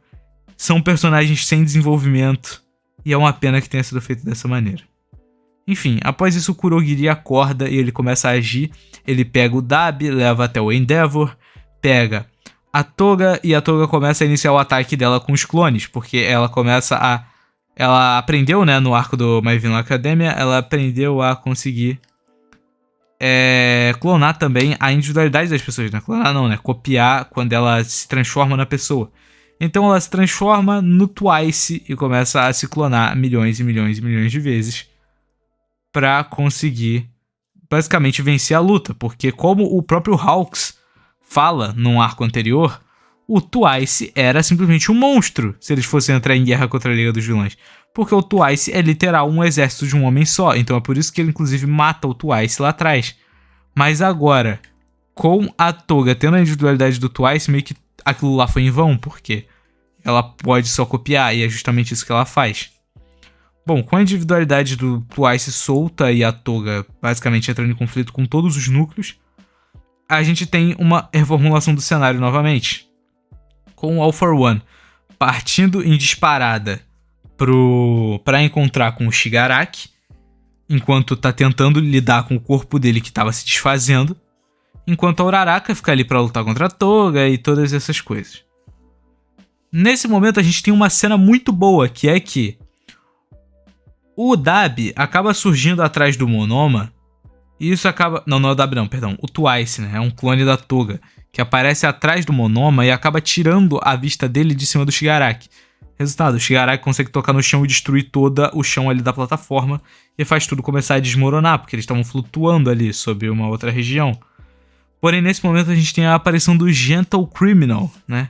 são personagens sem desenvolvimento e é uma pena que tenha sido feito dessa maneira. Enfim, após isso o Kurogiri acorda e ele começa a agir, ele pega o Dabi, leva até o Endeavor, pega a Toga e a Toga começa a iniciar o ataque dela com os clones, porque ela começa a... Ela aprendeu, né, no arco do My Vinland Academia, ela aprendeu a conseguir clonar também a individualidade das pessoas, né? Clonar não, né? Copiar quando ela se transforma na pessoa. Então ela se transforma no Twice e começa a se clonar milhões e milhões e milhões de vezes pra conseguir basicamente vencer a luta, porque como o próprio Hawks fala num arco anterior, o Twice era simplesmente um monstro se eles fossem entrar em guerra contra a Liga dos Vilões. Porque o Twice é literal um exército de um homem só, então é por isso que ele inclusive mata o Twice lá atrás. Mas agora, com a Toga tendo a individualidade do Twice, meio que aquilo lá foi em vão, porque ela pode só copiar, e é justamente isso que ela faz. Bom, com a individualidade do Twice solta e a Toga basicamente entrando em conflito com todos os núcleos, a gente tem uma reformulação do cenário novamente. Com o All for One partindo em disparada pra encontrar com o Shigaraki, enquanto tá tentando lidar com o corpo dele que tava se desfazendo, enquanto a Uraraka fica ali pra lutar contra a Toga e todas essas coisas. Nesse momento a gente tem uma cena muito boa, que é que o Dabi acaba surgindo atrás do Monoma, e isso acaba... Não é o Dabi não, perdão, o Twice, né? É um clone da Toga, que aparece atrás do Monoma e acaba tirando a vista dele de cima do Shigaraki. Resultado, o Shigaraki consegue tocar no chão e destruir todo o chão ali da plataforma e faz tudo começar a desmoronar, porque eles estavam flutuando ali sobre uma outra região. Porém, nesse momento a gente tem a aparição do Gentle Criminal, né?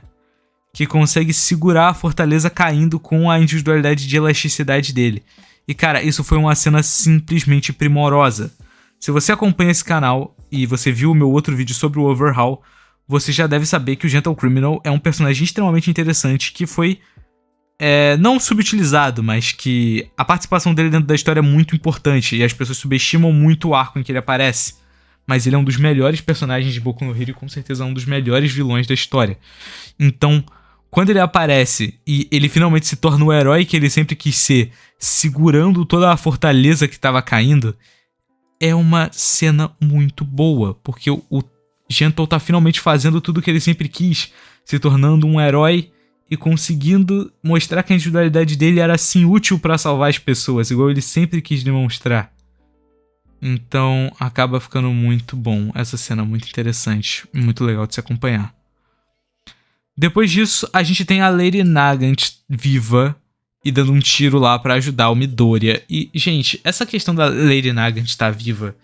Que consegue segurar a fortaleza caindo com a individualidade de elasticidade dele. E cara, isso foi uma cena simplesmente primorosa. Se você acompanha esse canal e você viu o meu outro vídeo sobre o Overhaul, você já deve saber que o Gentle Criminal é um personagem extremamente interessante que foi não subutilizado, mas que a participação dele dentro da história é muito importante e as pessoas subestimam muito o arco em que ele aparece. Mas ele é um dos melhores personagens de Boku no Hero e com certeza um dos melhores vilões da história. Então, quando ele aparece e ele finalmente se torna o herói que ele sempre quis ser, segurando toda a fortaleza que estava caindo, é uma cena muito boa, porque o Gentle tá finalmente fazendo tudo o que ele sempre quis, se tornando um herói e conseguindo mostrar que a individualidade dele era assim útil para salvar as pessoas, igual ele sempre quis demonstrar. Então acaba ficando muito bom essa cena, muito interessante, muito legal de se acompanhar. Depois disso, a gente tem a Lady Nagant viva e dando um tiro lá pra ajudar o Midoriya. E, gente, essa questão da Lady Nagant estar viva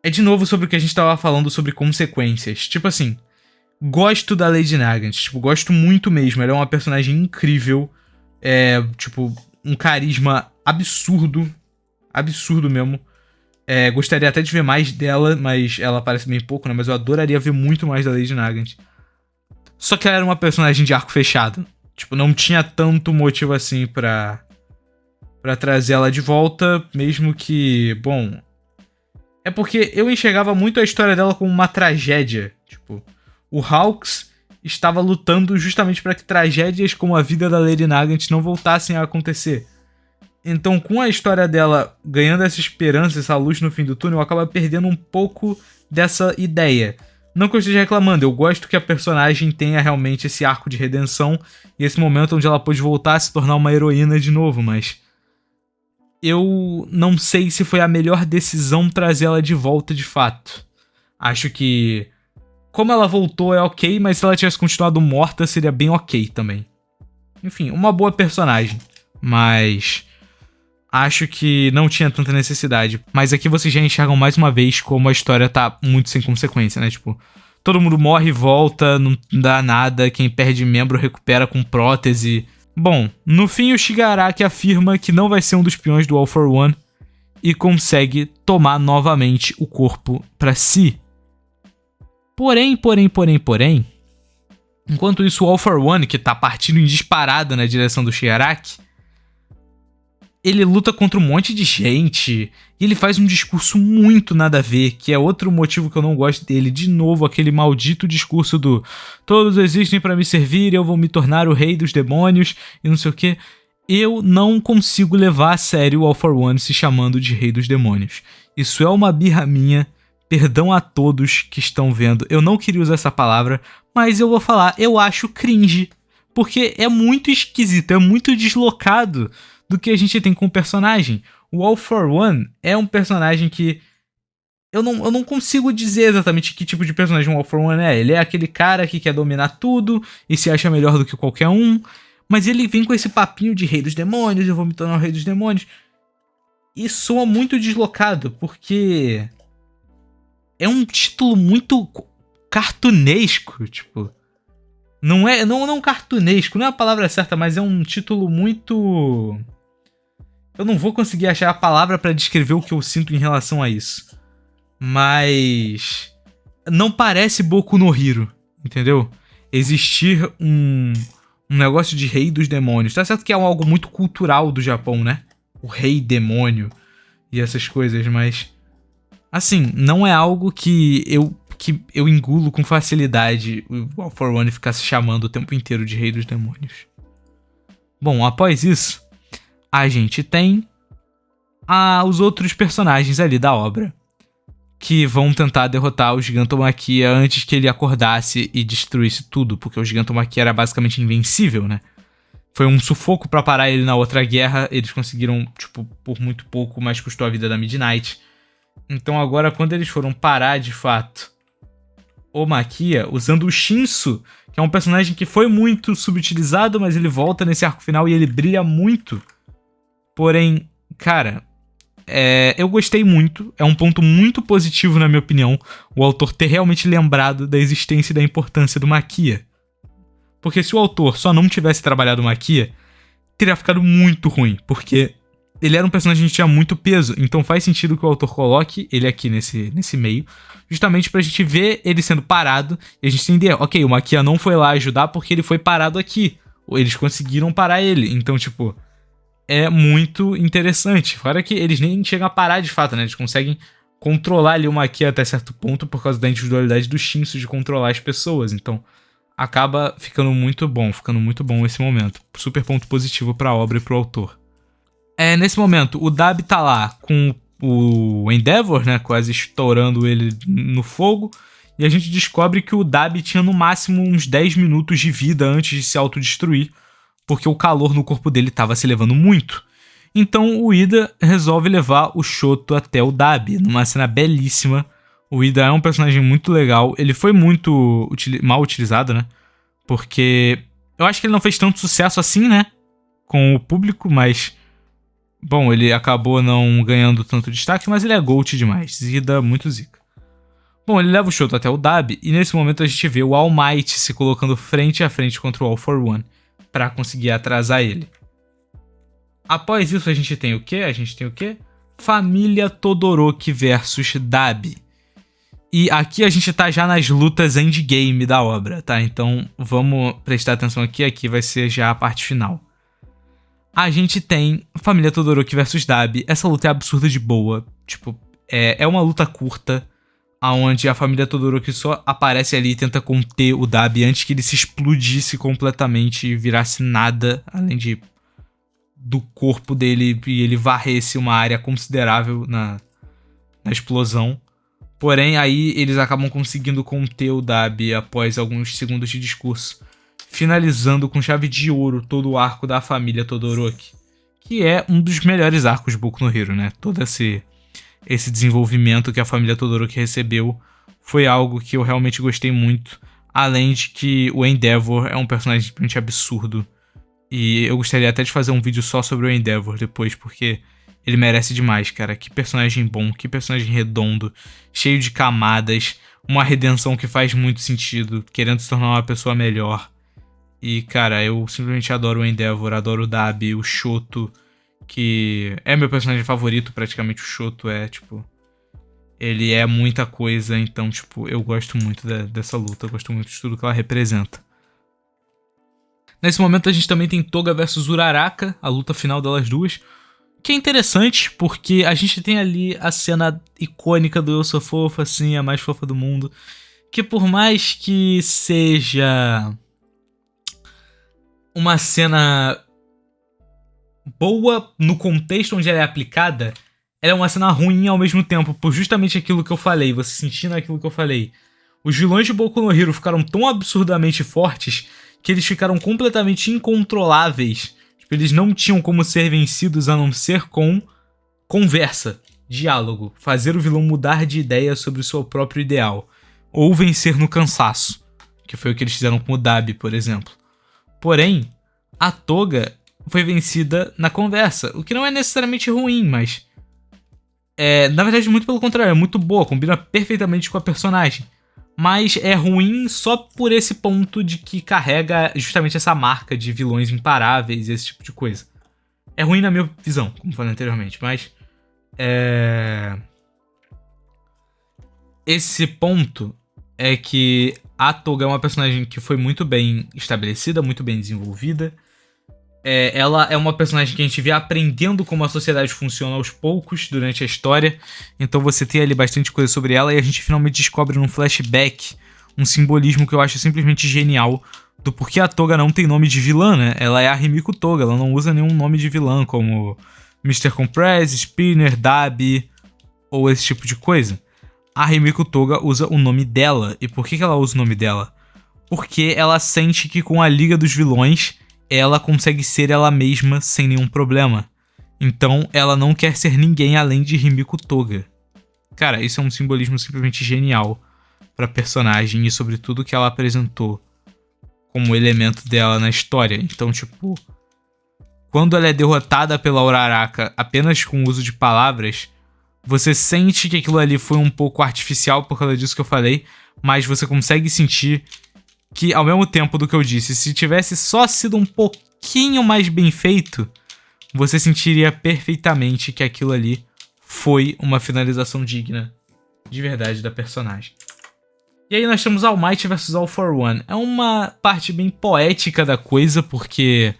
é de novo sobre o que a gente tava falando sobre consequências. Tipo assim, gosto da Lady Nagant, tipo, gosto muito mesmo. Ela é uma personagem incrível, tipo, um carisma absurdo, absurdo mesmo. Gostaria até de ver mais dela, mas ela aparece bem pouco, né? Mas eu adoraria ver muito mais da Lady Nagant. Só que ela era uma personagem de arco fechado. Tipo, não tinha tanto motivo assim pra trazer ela de volta, mesmo que, bom... É porque eu enxergava muito a história dela como uma tragédia. Tipo, o Hawks estava lutando justamente para que tragédias como a vida da Lady Nagant não voltassem a acontecer. Então, com a história dela ganhando essa esperança, essa luz no fim do túnel, acaba perdendo um pouco dessa ideia. Não que eu esteja reclamando, eu gosto que a personagem tenha realmente esse arco de redenção e esse momento onde ela pôde voltar a se tornar uma heroína de novo, mas eu não sei se foi a melhor decisão trazer ela de volta de fato. Acho que como ela voltou é ok, mas se ela tivesse continuado morta seria bem ok também. Enfim, uma boa personagem, mas acho que não tinha tanta necessidade. Mas aqui vocês já enxergam mais uma vez como a história tá muito sem consequência, né? Tipo, todo mundo morre e volta, não dá nada, quem perde membro recupera com prótese. Bom, no fim o Shigaraki afirma que não vai ser um dos peões do All for One e consegue tomar novamente o corpo pra si. Porém, enquanto isso o All for One, que tá partindo em disparada na direção do Shigaraki, ele luta contra um monte de gente e ele faz um discurso muito nada a ver, que é outro motivo que eu não gosto dele. De novo, aquele maldito discurso do todos existem para me servir, eu vou me tornar o rei dos demônios e não sei o que. Eu não consigo levar a sério o All for One se chamando de rei dos demônios. Isso é uma birra minha, perdão a todos que estão vendo. Eu não queria usar essa palavra, mas eu vou falar, eu acho cringe, porque é muito esquisito, é muito deslocado do que a gente tem com o personagem. O All for One é um personagem que eu não consigo dizer exatamente que tipo de personagem o All for One é. Ele é aquele cara que quer dominar tudo e se acha melhor do que qualquer um, mas ele vem com esse papinho de rei dos demônios, eu vou me tornar o rei dos demônios. E soa muito deslocado, porque é um título muito cartunesco, tipo... Não cartunesco, não é a palavra certa, mas é um título muito... Eu não vou conseguir achar a palavra pra descrever o que eu sinto em relação a isso. Mas... não parece Boku no Hero, entendeu? Existir um negócio de rei dos demônios. Tá certo que é algo muito cultural do Japão, né? O rei demônio e essas coisas, mas... assim, não é algo que eu engulo com facilidade o All for One ficar se chamando o tempo inteiro de rei dos demônios. Bom, após isso, a gente tem os outros personagens ali da obra que vão tentar derrotar o Gigantomachia antes que ele acordasse e destruísse tudo, porque o Gigantomachia era basicamente invencível, né? Foi um sufoco pra parar ele na outra guerra, eles conseguiram, tipo, por muito pouco, mas custou a vida da Midnight. Então agora, quando eles foram parar de fato o Maquia, usando o Shinsu, que é um personagem que foi muito subutilizado, mas ele volta nesse arco final e ele brilha muito. Porém, cara, eu gostei muito, é um ponto muito positivo na minha opinião, o autor ter realmente lembrado da existência e da importância do Maquia. Porque se o autor só não tivesse trabalhado o Maquia, teria ficado muito ruim, porque ele era um personagem que tinha muito peso, então faz sentido que o autor coloque ele aqui nesse meio, justamente pra gente ver ele sendo parado e a gente entender, ok, o Maquia não foi lá ajudar porque ele foi parado aqui. eles conseguiram parar ele. Então, tipo, é muito interessante. Fora que eles nem chegam a parar de fato, né? Eles conseguem controlar ali o Maki até certo ponto por causa da individualidade do Shinsu de controlar as pessoas. Então, acaba ficando muito bom esse momento. Super ponto positivo pra obra e pro autor. Nesse momento, o Dabi tá lá com o Endeavor, né? Quase estourando ele no fogo. E a gente descobre que o Dabi tinha no máximo uns 10 minutos de vida antes de se autodestruir, porque o calor no corpo dele estava se elevando muito. Então o Ida resolve levar o Shoto até o Dabi, numa cena belíssima. O Ida é um personagem muito legal, ele foi muito mal utilizado, né? Porque eu acho que ele não fez tanto sucesso assim, né? Com o público, mas... Bom, ele acabou não ganhando tanto destaque, mas ele é GOAT demais. Ida muito zica. Bom, ele leva o Shoto até o Dabi, e nesse momento a gente vê o All Might se colocando frente a frente contra o All for One, pra conseguir atrasar ele. Após isso a gente tem o quê? Família Todoroki versus Dabi. E aqui a gente tá já nas lutas endgame da obra, tá? Então vamos prestar atenção aqui vai ser já a parte final. A gente tem Família Todoroki versus Dabi. Essa luta é absurda de boa. Tipo, é uma luta curta, onde a família Todoroki só aparece ali e tenta conter o Dabi antes que ele se explodisse completamente e virasse nada, além do corpo dele, e ele varresse uma área considerável na explosão. Porém, aí eles acabam conseguindo conter o Dabi após alguns segundos de discurso, finalizando com chave de ouro todo o arco da família Todoroki, que é um dos melhores arcos de Boku no Hero, né? Todo esse desenvolvimento que a família Todoroki recebeu foi algo que eu realmente gostei muito, além de que o Endeavor é um personagem simplesmente absurdo, e eu gostaria até de fazer um vídeo só sobre o Endeavor depois, porque ele merece demais, cara. Que personagem bom, que personagem redondo, cheio de camadas, uma redenção que faz muito sentido, querendo se tornar uma pessoa melhor. E, cara, eu simplesmente adoro o Endeavor, adoro o Dabi, o Shoto, que é meu personagem favorito, praticamente. O Shoto é, tipo... Ele é muita coisa, então, tipo, eu gosto muito dessa luta, eu gosto muito de tudo que ela representa. Nesse momento a gente também tem Toga versus Uraraka, a luta final delas duas, que é interessante porque a gente tem ali a cena icônica do Eu Sou Fofa, assim, a mais fofa do mundo, que por mais que seja uma cena boa no contexto onde ela é aplicada, ela é uma cena ruim ao mesmo tempo, por justamente aquilo que eu falei, você sentindo aquilo que eu falei. Os vilões de Boku no Hero ficaram tão absurdamente fortes que eles ficaram completamente incontroláveis. Tipo, eles não tinham como ser vencidos a não ser com conversa, diálogo, fazer o vilão mudar de ideia sobre o seu próprio ideal, ou vencer no cansaço, que foi o que eles fizeram com o Dabi, por exemplo. Porém, a Toga foi vencida na conversa, o que não é necessariamente ruim, mas na verdade, muito pelo contrário, é muito boa, combina perfeitamente com a personagem. Mas é ruim só por esse ponto de que carrega justamente essa marca de vilões imparáveis e esse tipo de coisa. É ruim na minha visão, como falei anteriormente, mas... Esse ponto é que a Toga é uma personagem que foi muito bem estabelecida, muito bem desenvolvida. Ela é uma personagem que a gente vê aprendendo como a sociedade funciona aos poucos durante a história. Então você tem ali bastante coisa sobre ela e a gente finalmente descobre num flashback um simbolismo que eu acho simplesmente genial do porquê a Toga não tem nome de vilã, né? Ela é a Himiko Toga, ela não usa nenhum nome de vilã como Mr. Compress, Spinner, Dabi ou esse tipo de coisa. A Himiko Toga usa o nome dela. E por que ela usa o nome dela? Porque ela sente que com a Liga dos Vilões ela consegue ser ela mesma sem nenhum problema. Então ela não quer ser ninguém além de Himiko Toga. Cara, isso é um simbolismo simplesmente genial pra personagem e sobre tudo que ela apresentou como elemento dela na história. Então, tipo, quando ela é derrotada pela Uraraka apenas com o uso de palavras, você sente que aquilo ali foi um pouco artificial por causa disso que eu falei, mas você consegue sentir que, ao mesmo tempo do que eu disse, se tivesse só sido um pouquinho mais bem feito, você sentiria perfeitamente que aquilo ali foi uma finalização digna, de verdade, da personagem. E aí nós temos All Might vs All for One. É uma parte bem poética da coisa, porque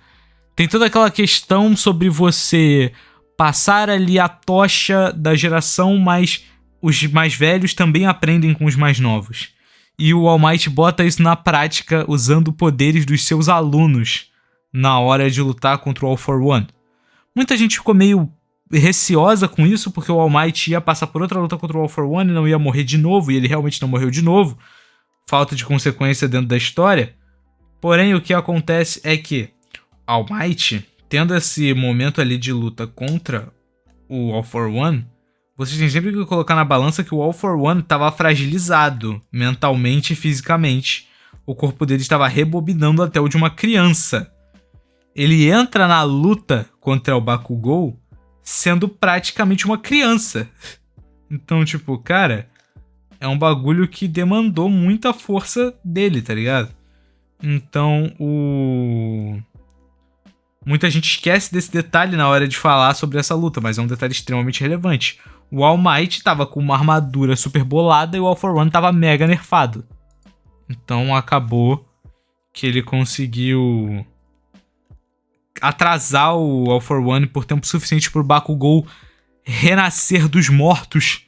tem toda aquela questão sobre você passar ali a tocha da geração, mas os mais velhos também aprendem com os mais novos. E o All Might bota isso na prática usando poderes dos seus alunos na hora de lutar contra o All for One. Muita gente ficou meio receosa com isso, porque o All Might ia passar por outra luta contra o All for One e não ia morrer de novo, e ele realmente não morreu de novo. Falta de consequência dentro da história. Porém, o que acontece é que All Might, tendo esse momento ali de luta contra o All for One, vocês têm sempre que colocar na balança que o All for One estava fragilizado mentalmente e fisicamente. O corpo dele estava rebobinando até o de uma criança. Ele entra na luta contra o Bakugou sendo praticamente uma criança. Então, tipo, cara, é um bagulho que demandou muita força dele, tá ligado? Então, muita gente esquece desse detalhe na hora de falar sobre essa luta, mas é um detalhe extremamente relevante. O All Might tava com uma armadura super bolada e o All for One tava mega nerfado. Então acabou que ele conseguiu atrasar o All for One por tempo suficiente pro Bakugou renascer dos mortos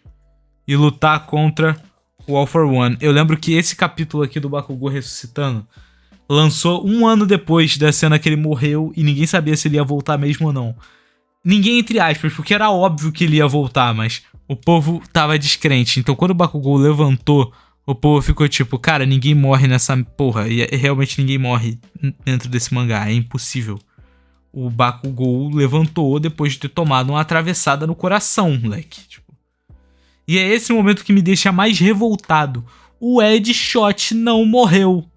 e lutar contra o All for One. Eu lembro que esse capítulo aqui do Bakugou ressuscitando lançou 1 ano depois da cena que ele morreu e ninguém sabia se ele ia voltar mesmo ou não. Ninguém, entre aspas, porque era óbvio que ele ia voltar, mas o povo tava descrente. Então quando o Bakugou levantou, o povo ficou tipo, cara, ninguém morre nessa porra. E realmente ninguém morre dentro desse mangá, é impossível. O Bakugou levantou depois de ter tomado uma atravessada no coração, moleque. Tipo. E é esse momento que me deixa mais revoltado. O Ed Shot não morreu.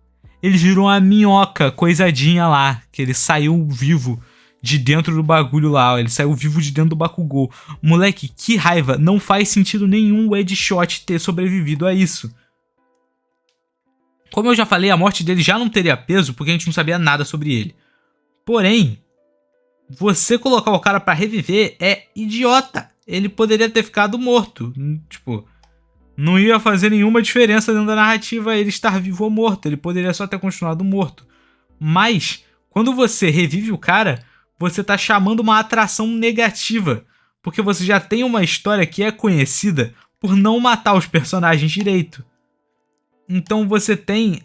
Ele virou uma minhoca coisadinha lá, que ele saiu vivo de dentro do bagulho lá, ó. Ele saiu vivo de dentro do Bakugou. Moleque, que raiva. Não faz sentido nenhum o Ed Shot ter sobrevivido a isso. Como eu já falei, a morte dele já não teria peso, porque a gente não sabia nada sobre ele. Porém, você colocar o cara pra reviver é idiota. Ele poderia ter ficado morto. Tipo, não ia fazer nenhuma diferença dentro da narrativa ele estar vivo ou morto. Ele poderia só ter continuado morto. Mas, quando você revive o cara, você tá chamando uma atração negativa. Porque você já tem uma história que é conhecida por não matar os personagens direito. Então você tem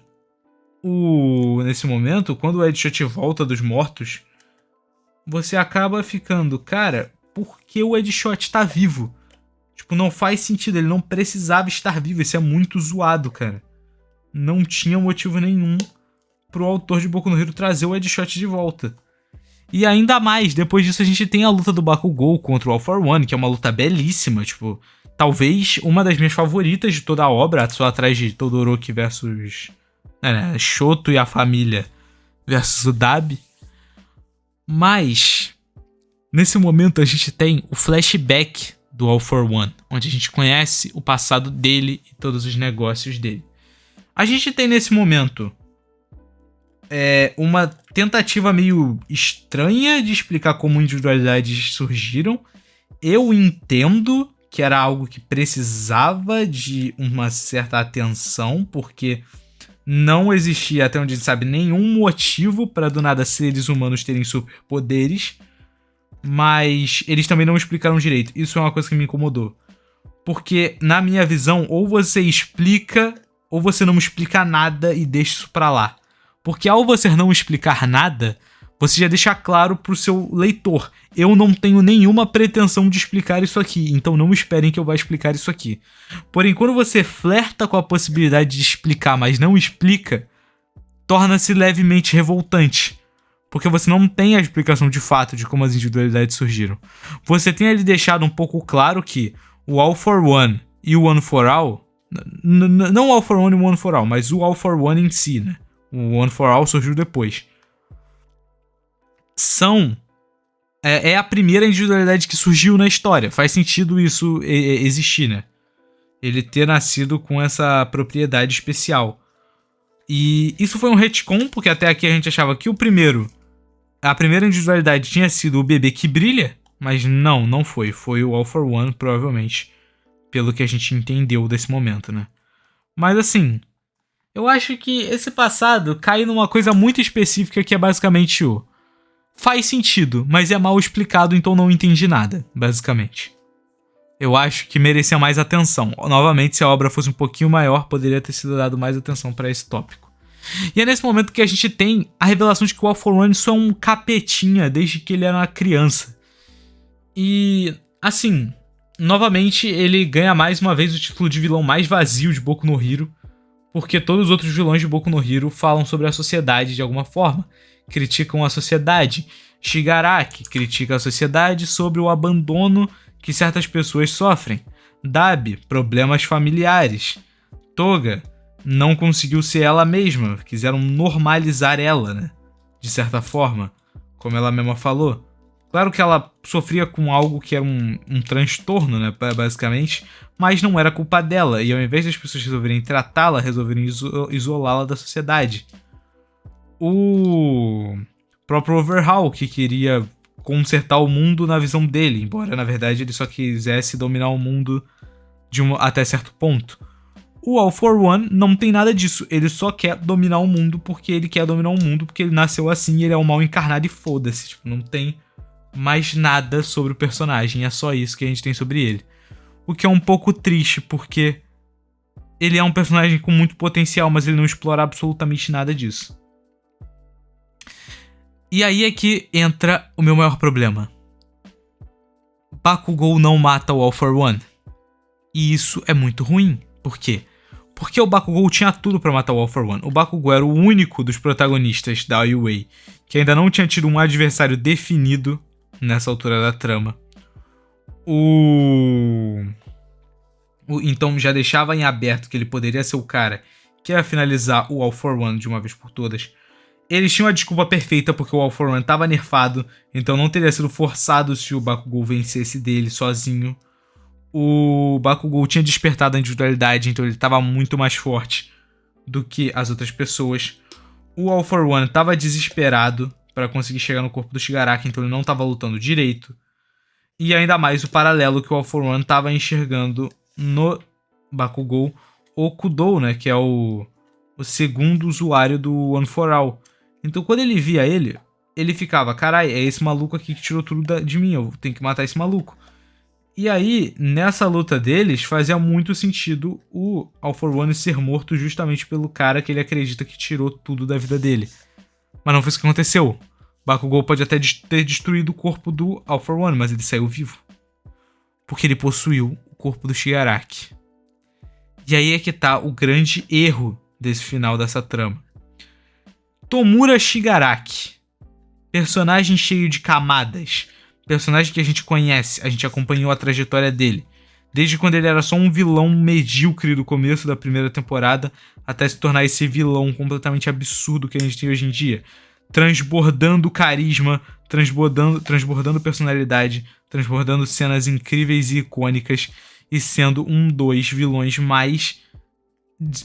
nesse momento, quando o Ed Shot volta dos mortos, você acaba ficando, cara, por que o Ed Shot tá vivo? Tipo, não faz sentido, ele não precisava estar vivo, isso é muito zoado, cara. Não tinha motivo nenhum pro autor de Boku no Hero trazer o Ed Shot de volta. E ainda mais, depois disso a gente tem a luta do Bakugou contra o All for One, que é uma luta belíssima, tipo, talvez uma das minhas favoritas de toda a obra, só atrás de Todoroki versus Shoto e a família versus o Dabi. Mas, nesse momento a gente tem o flashback do All for One, onde a gente conhece o passado dele e todos os negócios dele. A gente tem nesse momento uma tentativa meio estranha de explicar como individualidades surgiram. Eu entendo que era algo que precisava de uma certa atenção, porque não existia, até onde a gente sabe, nenhum motivo para do nada seres humanos terem superpoderes, mas eles também não explicaram direito. Isso é uma coisa que me incomodou, porque na minha visão, ou você explica ou você não explica nada e deixa isso pra lá. Porque ao você não explicar nada, você já deixa claro pro seu leitor: eu não tenho nenhuma pretensão de explicar isso aqui, então não esperem que eu vá explicar isso aqui. Porém, quando você flerta com a possibilidade de explicar, mas não explica, torna-se levemente revoltante. Porque você não tem a explicação de fato de como as individualidades surgiram. Você tem ali deixado um pouco claro que o All for One e o One for All, não o All for One e o One for All, mas o All for One em si, né? O One for All surgiu depois. É a primeira individualidade que surgiu na história. Faz sentido isso existir, né? Ele ter nascido com essa propriedade especial. E isso foi um retcon, porque até aqui a gente achava que a primeira individualidade tinha sido o bebê que brilha, mas não foi. Foi o All for One, provavelmente, pelo que a gente entendeu desse momento, né? Mas assim, Eu acho que esse passado cai numa coisa muito específica que é basicamente o... Faz sentido, mas é mal explicado, então não entendi nada, basicamente. Eu acho que merecia mais atenção. Novamente, se a obra fosse um pouquinho maior, poderia ter sido dado mais atenção para esse tópico. E é nesse momento que a gente tem a revelação de que o All For One só é um capetinha desde que ele era uma criança. E, assim, novamente ele ganha mais uma vez o título de vilão mais vazio de Boku no Hero, porque todos os outros vilões de Boku no Hero falam sobre a sociedade de alguma forma, criticam a sociedade. Shigaraki critica a sociedade sobre o abandono que certas pessoas sofrem. Dabi, problemas familiares. Toga não conseguiu ser ela mesma, quiseram normalizar ela, né? De certa forma, como ela mesma falou. Claro que ela sofria com algo que era um transtorno, né, basicamente, mas não era culpa dela, e ao invés das pessoas resolverem tratá-la, resolverem isolá-la da sociedade. O próprio Overhaul, que queria consertar o mundo na visão dele, embora na verdade ele só quisesse dominar o mundo até certo ponto. O All For One não tem nada disso, ele só quer dominar o mundo porque ele quer dominar o mundo, porque ele nasceu assim e ele é o mal encarnado e foda-se, tipo, não tem mais nada sobre o personagem, é só isso que a gente tem sobre ele. O que é um pouco triste, porque ele é um personagem com muito potencial, mas ele não explora absolutamente nada disso. E aí é que entra o meu maior problema. Bakugou não mata o All For One. E isso é muito ruim. Por quê? Porque o Bakugou tinha tudo pra matar o All For One. O Bakugou era o único dos protagonistas da UA que ainda não tinha tido um adversário definido nessa altura da trama. Então já deixava em aberto que ele poderia ser o cara que ia finalizar o All For One de uma vez por todas. Eles tinham a desculpa perfeita porque o All For One estava nerfado, então não teria sido forçado se o Bakugou vencesse dele sozinho. O Bakugou tinha despertado a individualidade, então ele estava muito mais forte do que as outras pessoas. O All For One estava desesperado para conseguir chegar no corpo do Shigaraki, então ele não estava lutando direito. E ainda mais o paralelo que o All For One estava enxergando no Bakugou, o Kudou, né, que é o segundo usuário do One For All. Então quando ele via ele, ele ficava, carai, é esse maluco aqui que tirou tudo de mim, eu tenho que matar esse maluco. E aí, nessa luta deles, fazia muito sentido o All For One ser morto justamente pelo cara que ele acredita que tirou tudo da vida dele. Mas não foi isso que aconteceu. Bakugou pode até ter destruído o corpo do All For One, mas ele saiu vivo. Porque ele possuiu o corpo do Shigaraki. E aí é que tá o grande erro desse final dessa trama. Tomura Shigaraki. Personagem cheio de camadas. Personagem que a gente conhece, a gente acompanhou a trajetória dele. Desde quando ele era só um vilão medíocre do começo da primeira temporada, até se tornar esse vilão completamente absurdo que a gente tem hoje em dia. Transbordando carisma, transbordando personalidade, transbordando cenas incríveis e icônicas, e sendo um dos vilões mais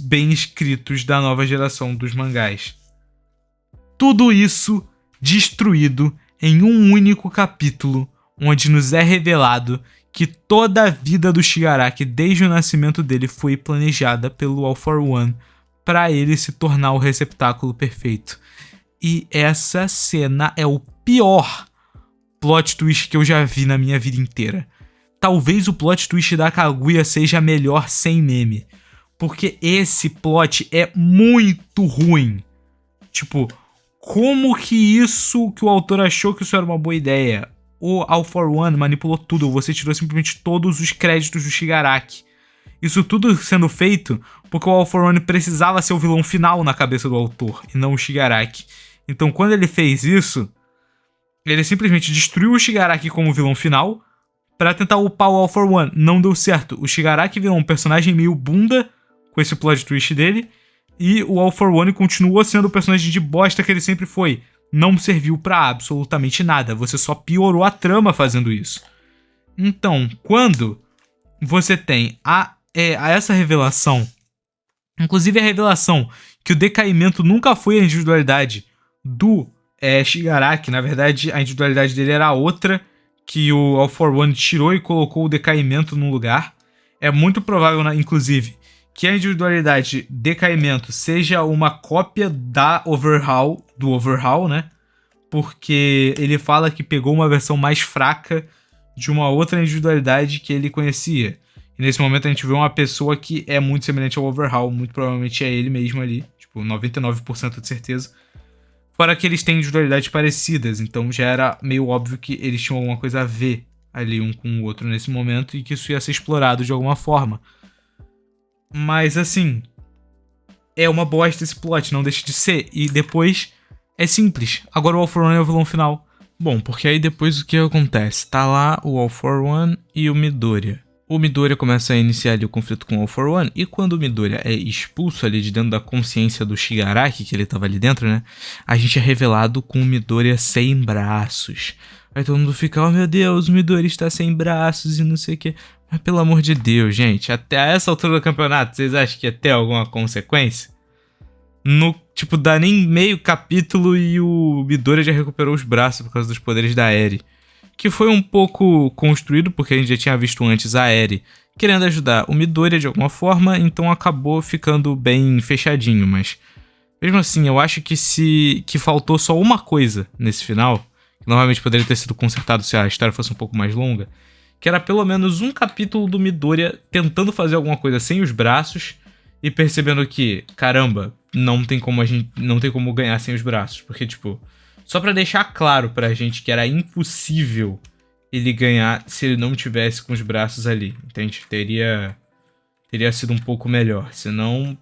bem escritos da nova geração dos mangás. Tudo isso destruído em um único capítulo, onde nos é revelado que toda a vida do Shigaraki desde o nascimento dele foi planejada pelo All For One para ele se tornar o receptáculo perfeito. E essa cena é o pior plot twist que eu já vi na minha vida inteira. Talvez o plot twist da Kaguya seja melhor sem meme, porque esse plot é muito ruim. Tipo, como que o autor achou que isso era uma boa ideia? O All For One manipulou tudo, você tirou simplesmente todos os créditos do Shigaraki. Isso tudo sendo feito porque o All For One precisava ser o vilão final na cabeça do autor, e não o Shigaraki. Então quando ele fez isso, ele simplesmente destruiu o Shigaraki como vilão final pra tentar upar o All For One. Não deu certo. O Shigaraki virou um personagem meio bunda com esse plot twist dele, e o All For One continuou sendo o personagem de bosta que ele sempre foi. Não serviu pra absolutamente nada. Você só piorou a trama fazendo isso. Então, quando você tem essa revelação, inclusive a revelação que o decaimento nunca foi a individualidade do Shigaraki, na verdade a individualidade dele era outra, que o All For One tirou e colocou o decaimento no lugar. É muito provável, inclusive, que a individualidade Decaimento seja uma cópia do Overhaul, né? Porque ele fala que pegou uma versão mais fraca de uma outra individualidade que ele conhecia. E nesse momento a gente vê uma pessoa que é muito semelhante ao Overhaul, muito provavelmente é ele mesmo ali, tipo 99% de certeza. Fora que eles têm individualidades parecidas, então já era meio óbvio que eles tinham alguma coisa a ver ali um com o outro nesse momento e que isso ia ser explorado de alguma forma. Mas assim, é uma bosta esse plot, não deixa de ser. E depois é simples, agora o All for One é o vilão final. Bom, porque aí depois o que acontece? Tá lá o All for One e o Midoriya. O Midoriya começa a iniciar ali o conflito com o All for One, e quando o Midoriya é expulso ali de dentro da consciência do Shigaraki, que ele tava ali dentro, né? A gente é revelado com o Midoriya sem braços. Aí todo mundo fica, oh meu Deus, o Midoriya está sem braços e não sei o que. Mas pelo amor de Deus, gente, até essa altura do campeonato, vocês acham que ia ter alguma consequência? No, tipo, dá nem meio capítulo e o Midoriya já recuperou os braços por causa dos poderes da Eri. Que foi um pouco construído, porque a gente já tinha visto antes a Eri querendo ajudar o Midoriya de alguma forma, então acabou ficando bem fechadinho, mas mesmo assim, eu acho que faltou só uma coisa nesse final, que normalmente poderia ter sido consertado se a história fosse um pouco mais longa, que era pelo menos um capítulo do Midoriya tentando fazer alguma coisa sem os braços e percebendo que, caramba, não tem como ganhar sem os braços, porque tipo, só pra deixar claro pra gente que era impossível ele ganhar se ele não tivesse com os braços ali, entende? Teria sido um pouco melhor, senão,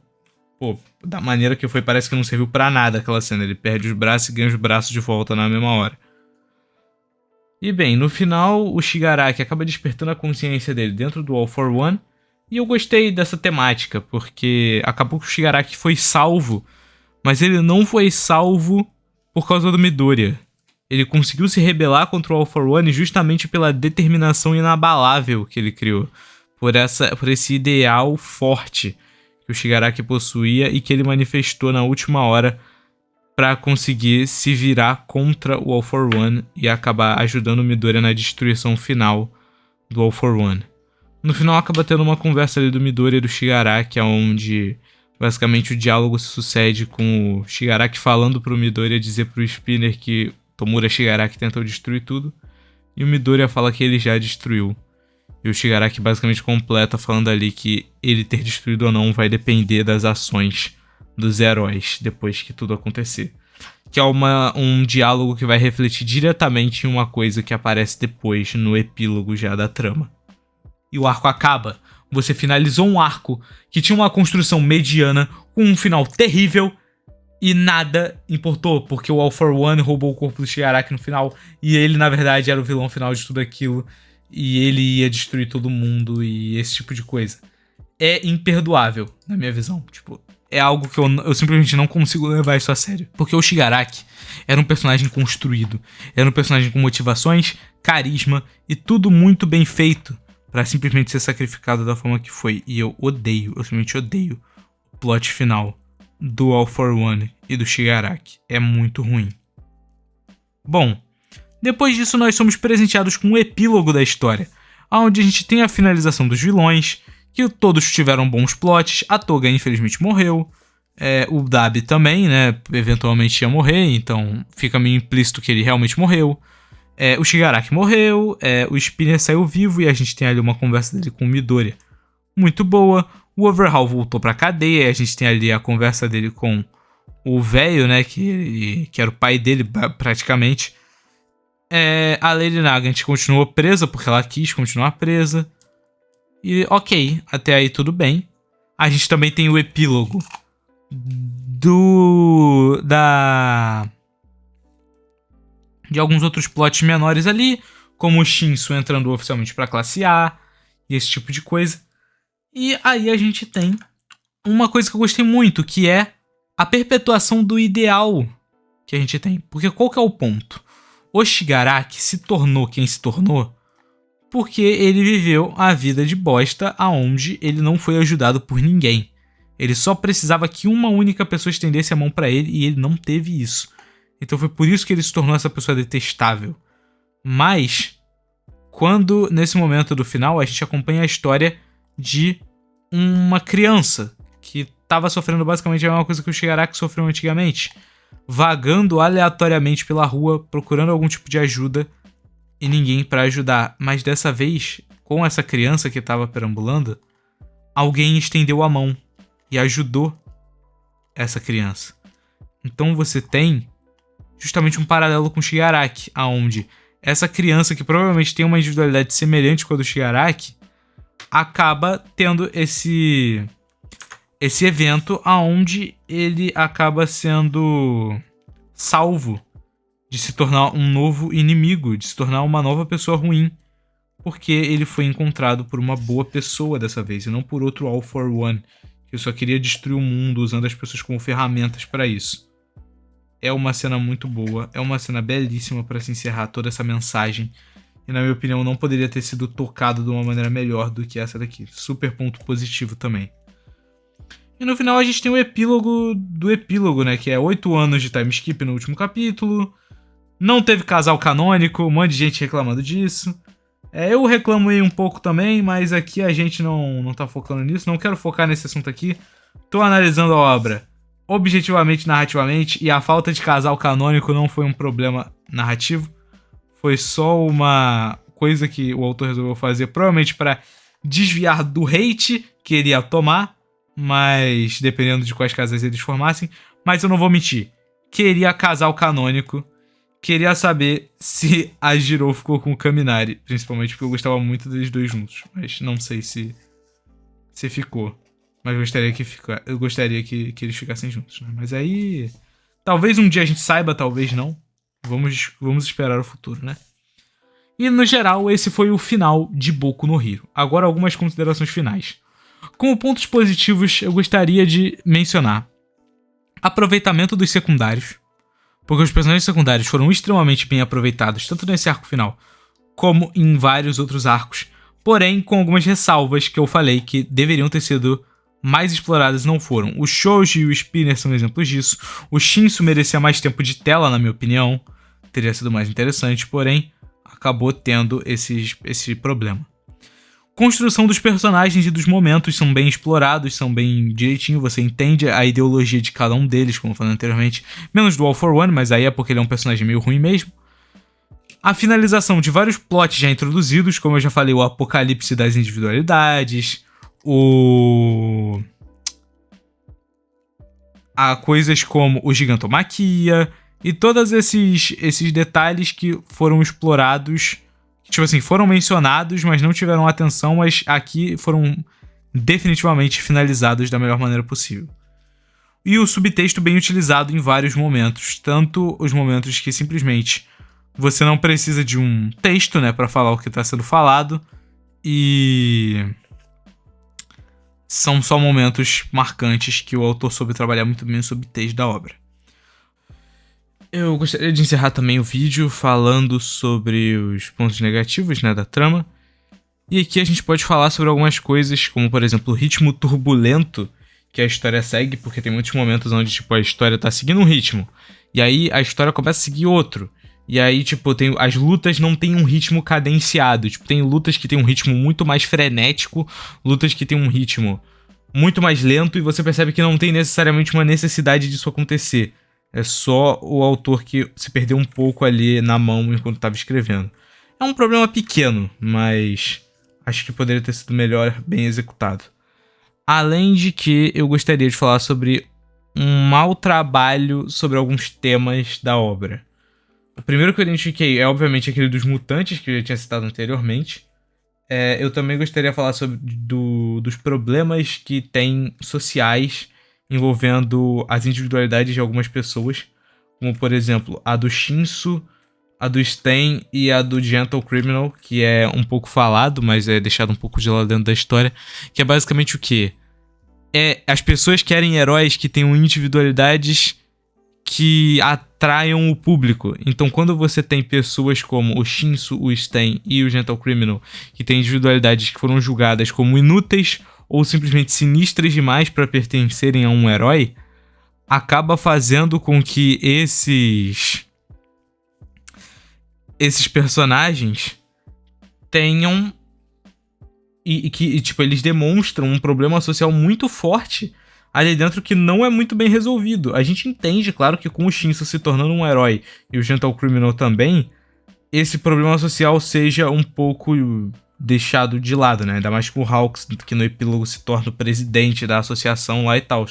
pô, da maneira que foi, parece que não serviu pra nada aquela cena, ele perde os braços e ganha os braços de volta na mesma hora. E bem, no final, o Shigaraki acaba despertando a consciência dele dentro do All for One, e eu gostei dessa temática, porque acabou que o Shigaraki foi salvo, mas ele não foi salvo por causa do Midoriya. Ele conseguiu se rebelar contra o All for One justamente pela determinação inabalável que ele criou, por esse ideal forte que o Shigaraki possuía e que ele manifestou na última hora para conseguir se virar contra o All for One e acabar ajudando o Midoriya na destruição final do All for One. No final acaba tendo uma conversa ali do Midoriya e do Shigaraki, onde basicamente o diálogo se sucede com o Shigaraki falando pro Midoriya dizer pro Spinner que Tomura Shigaraki tentou destruir tudo, e o Midoriya fala que ele já destruiu. E o Shigaraki basicamente completa falando ali que ele ter destruído ou não vai depender das ações dos heróis depois que tudo acontecer. Que é um diálogo que vai refletir diretamente em uma coisa que aparece depois no epílogo já da trama. E o arco acaba. Você finalizou um arco que tinha uma construção mediana, com um final terrível, e nada importou, porque o All for One roubou o corpo do Shigaraki no final, e ele, na verdade, era o vilão final de tudo aquilo, e ele ia destruir todo mundo, e esse tipo de coisa. É imperdoável, na minha visão. Tipo, é algo que eu simplesmente não consigo levar isso a sério. Porque o Shigaraki era um personagem construído, era um personagem com motivações, carisma, e tudo muito bem feito pra simplesmente ser sacrificado da forma que foi. E eu simplesmente odeio o plot final do All for One e do Shigaraki. É muito ruim. Bom, depois disso nós somos presenteados com um epílogo da história, onde a gente tem a finalização dos vilões, que todos tiveram bons plots. A Toga infelizmente morreu, o Dabi também, né, eventualmente ia morrer, então fica meio implícito que ele realmente morreu. O Shigaraki morreu, o Spinner saiu vivo e a gente tem ali uma conversa dele com o Midoriya muito boa. O Overhaul voltou pra cadeia e a gente tem ali a conversa dele com o velho, né, que era o pai dele praticamente. A Lady Nagant continuou presa porque ela quis continuar presa. E ok, até aí tudo bem. A gente também tem o epílogo de alguns outros plots menores ali, como o Shinsu entrando oficialmente pra classe A e esse tipo de coisa. E aí a gente tem uma coisa que eu gostei muito, que é a perpetuação do ideal que a gente tem. Porque qual que é o ponto? O Shigaraki se tornou quem se tornou porque ele viveu a vida de bosta aonde ele não foi ajudado por ninguém. Ele só precisava que uma única pessoa estendesse a mão pra ele e ele não teve isso. Então foi por isso que ele se tornou essa pessoa detestável. Mas, quando nesse momento do final a gente acompanha a história de uma criança que estava sofrendo basicamente a mesma coisa que o Shigaraki sofreu antigamente, vagando aleatoriamente pela rua, procurando algum tipo de ajuda e ninguém para ajudar. Mas dessa vez, com essa criança que estava perambulando, alguém estendeu a mão e ajudou essa criança. Então você tem justamente um paralelo com o Shigaraki, aonde essa criança, que provavelmente tem uma individualidade semelhante com a do Shigaraki, acaba tendo esse evento aonde ele acaba sendo salvo de se tornar um novo inimigo, de se tornar uma nova pessoa ruim, porque ele foi encontrado por uma boa pessoa dessa vez, e não por outro All for One, que só queria destruir o mundo usando as pessoas como ferramentas para isso. É uma cena muito boa, é uma cena belíssima para se encerrar toda essa mensagem, e na minha opinião não poderia ter sido tocado de uma maneira melhor do que essa daqui. Super ponto positivo também. E no final a gente tem o epílogo do epílogo, né, que é 8 anos de time skip no último capítulo, não teve casal canônico, um monte de gente reclamando disso. Eu reclamei um pouco também, mas aqui a gente não tá focando nisso, não quero focar nesse assunto aqui. Tô analisando a obra objetivamente, narrativamente, e a falta de casal canônico não foi um problema narrativo. Foi só uma coisa que o autor resolveu fazer, provavelmente para desviar do hate que ele ia tomar, mas dependendo de quais casais eles formassem. Mas eu não vou mentir, queria casal canônico. Queria saber se a Jiro ficou com o Kaminari, principalmente porque eu gostava muito deles dois juntos, mas não sei se ficou. Mas eu gostaria que eles ficassem juntos, né? Mas aí, talvez um dia a gente saiba, talvez não. Vamos esperar o futuro, né? E no geral, esse foi o final de Boku no Hero. Agora algumas considerações finais. Como pontos positivos, eu gostaria de mencionar aproveitamento dos secundários, porque os personagens secundários foram extremamente bem aproveitados, tanto nesse arco final, como em vários outros arcos, porém com algumas ressalvas que eu falei que deveriam ter sido mais exploradas e não foram. O Shoji e o Spinner são exemplos disso. O Shinsu merecia mais tempo de tela, na minha opinião. Teria sido mais interessante, porém acabou tendo esse problema. Construção dos personagens e dos momentos são bem explorados, são bem direitinho, você entende a ideologia de cada um deles, como eu falei anteriormente, menos do All for One, mas aí é porque ele é um personagem meio ruim mesmo. A finalização de vários plots já introduzidos, como eu já falei, o apocalipse das individualidades, coisas como o Gigantomaquia, e todos esses detalhes que foram explorados, tipo assim, foram mencionados, mas não tiveram atenção, mas aqui foram definitivamente finalizados da melhor maneira possível. E o subtexto bem utilizado em vários momentos, tanto os momentos que simplesmente você não precisa de um texto, né, para falar o que está sendo falado, e são só momentos marcantes que o autor soube trabalhar muito bem o subtexto da obra. Eu gostaria de encerrar também o vídeo falando sobre os pontos negativos, né, da trama. E aqui a gente pode falar sobre algumas coisas, como por exemplo o ritmo turbulento que a história segue, porque tem muitos momentos onde tipo, a história tá seguindo um ritmo, e aí a história começa a seguir outro. E aí, tipo, as lutas não tem um ritmo cadenciado. Tipo, tem lutas que tem um ritmo muito mais frenético, lutas que tem um ritmo muito mais lento, e você percebe que não tem necessariamente uma necessidade disso acontecer. É só o autor que se perdeu um pouco ali na mão enquanto estava escrevendo. É um problema pequeno, mas acho que poderia ter sido melhor, bem executado. Além de que eu gostaria de falar sobre um mau trabalho sobre alguns temas da obra. O primeiro que eu identifiquei é obviamente aquele dos mutantes, que eu já tinha citado anteriormente. Eu também gostaria de falar sobre dos problemas que tem sociais envolvendo as individualidades de algumas pessoas, como por exemplo a do Shinsu, a do Sten e a do Gentle Criminal, que é um pouco falado, mas é deixado um pouco de lado dentro da história, que é basicamente o quê? As pessoas querem heróis que tenham individualidades que atraiam o público. Então quando você tem pessoas como o Shinsu, o Sten e o Gentle Criminal, que têm individualidades que foram julgadas como inúteis ou simplesmente sinistras demais para pertencerem a um herói, acaba fazendo com que esses personagens tenham tipo, eles demonstram um problema social muito forte ali dentro que não é muito bem resolvido. A gente entende, claro, que com o Shinso se tornando um herói e o Gentle Criminal também, esse problema social seja um pouco deixado de lado, né? Ainda mais com o Hawks, que no epílogo se torna o presidente da associação lá e tal.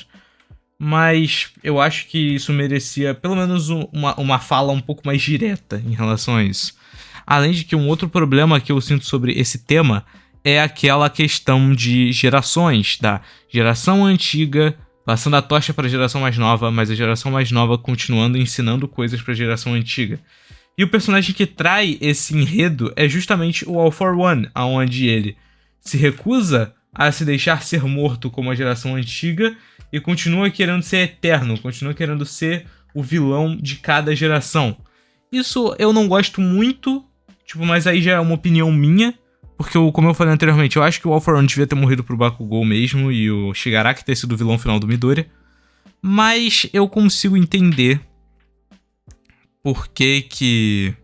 Mas eu acho que isso merecia pelo menos uma fala um pouco mais direta em relação a isso. Além de que um outro problema que eu sinto sobre esse tema é aquela questão de gerações, da geração antiga passando a tocha para a geração mais nova, mas a geração mais nova continuando ensinando coisas para a geração antiga. E o personagem que trai esse enredo é justamente o All for One, onde ele se recusa a se deixar ser morto como a geração antiga e continua querendo ser eterno, continua querendo ser o vilão de cada geração. Isso eu não gosto muito, tipo, mas aí já é uma opinião minha, porque, como eu falei anteriormente, eu acho que o All for One devia ter morrido pro Bakugou mesmo e o Shigaraki ter sido o vilão final do Midoriya. Mas eu consigo entender por que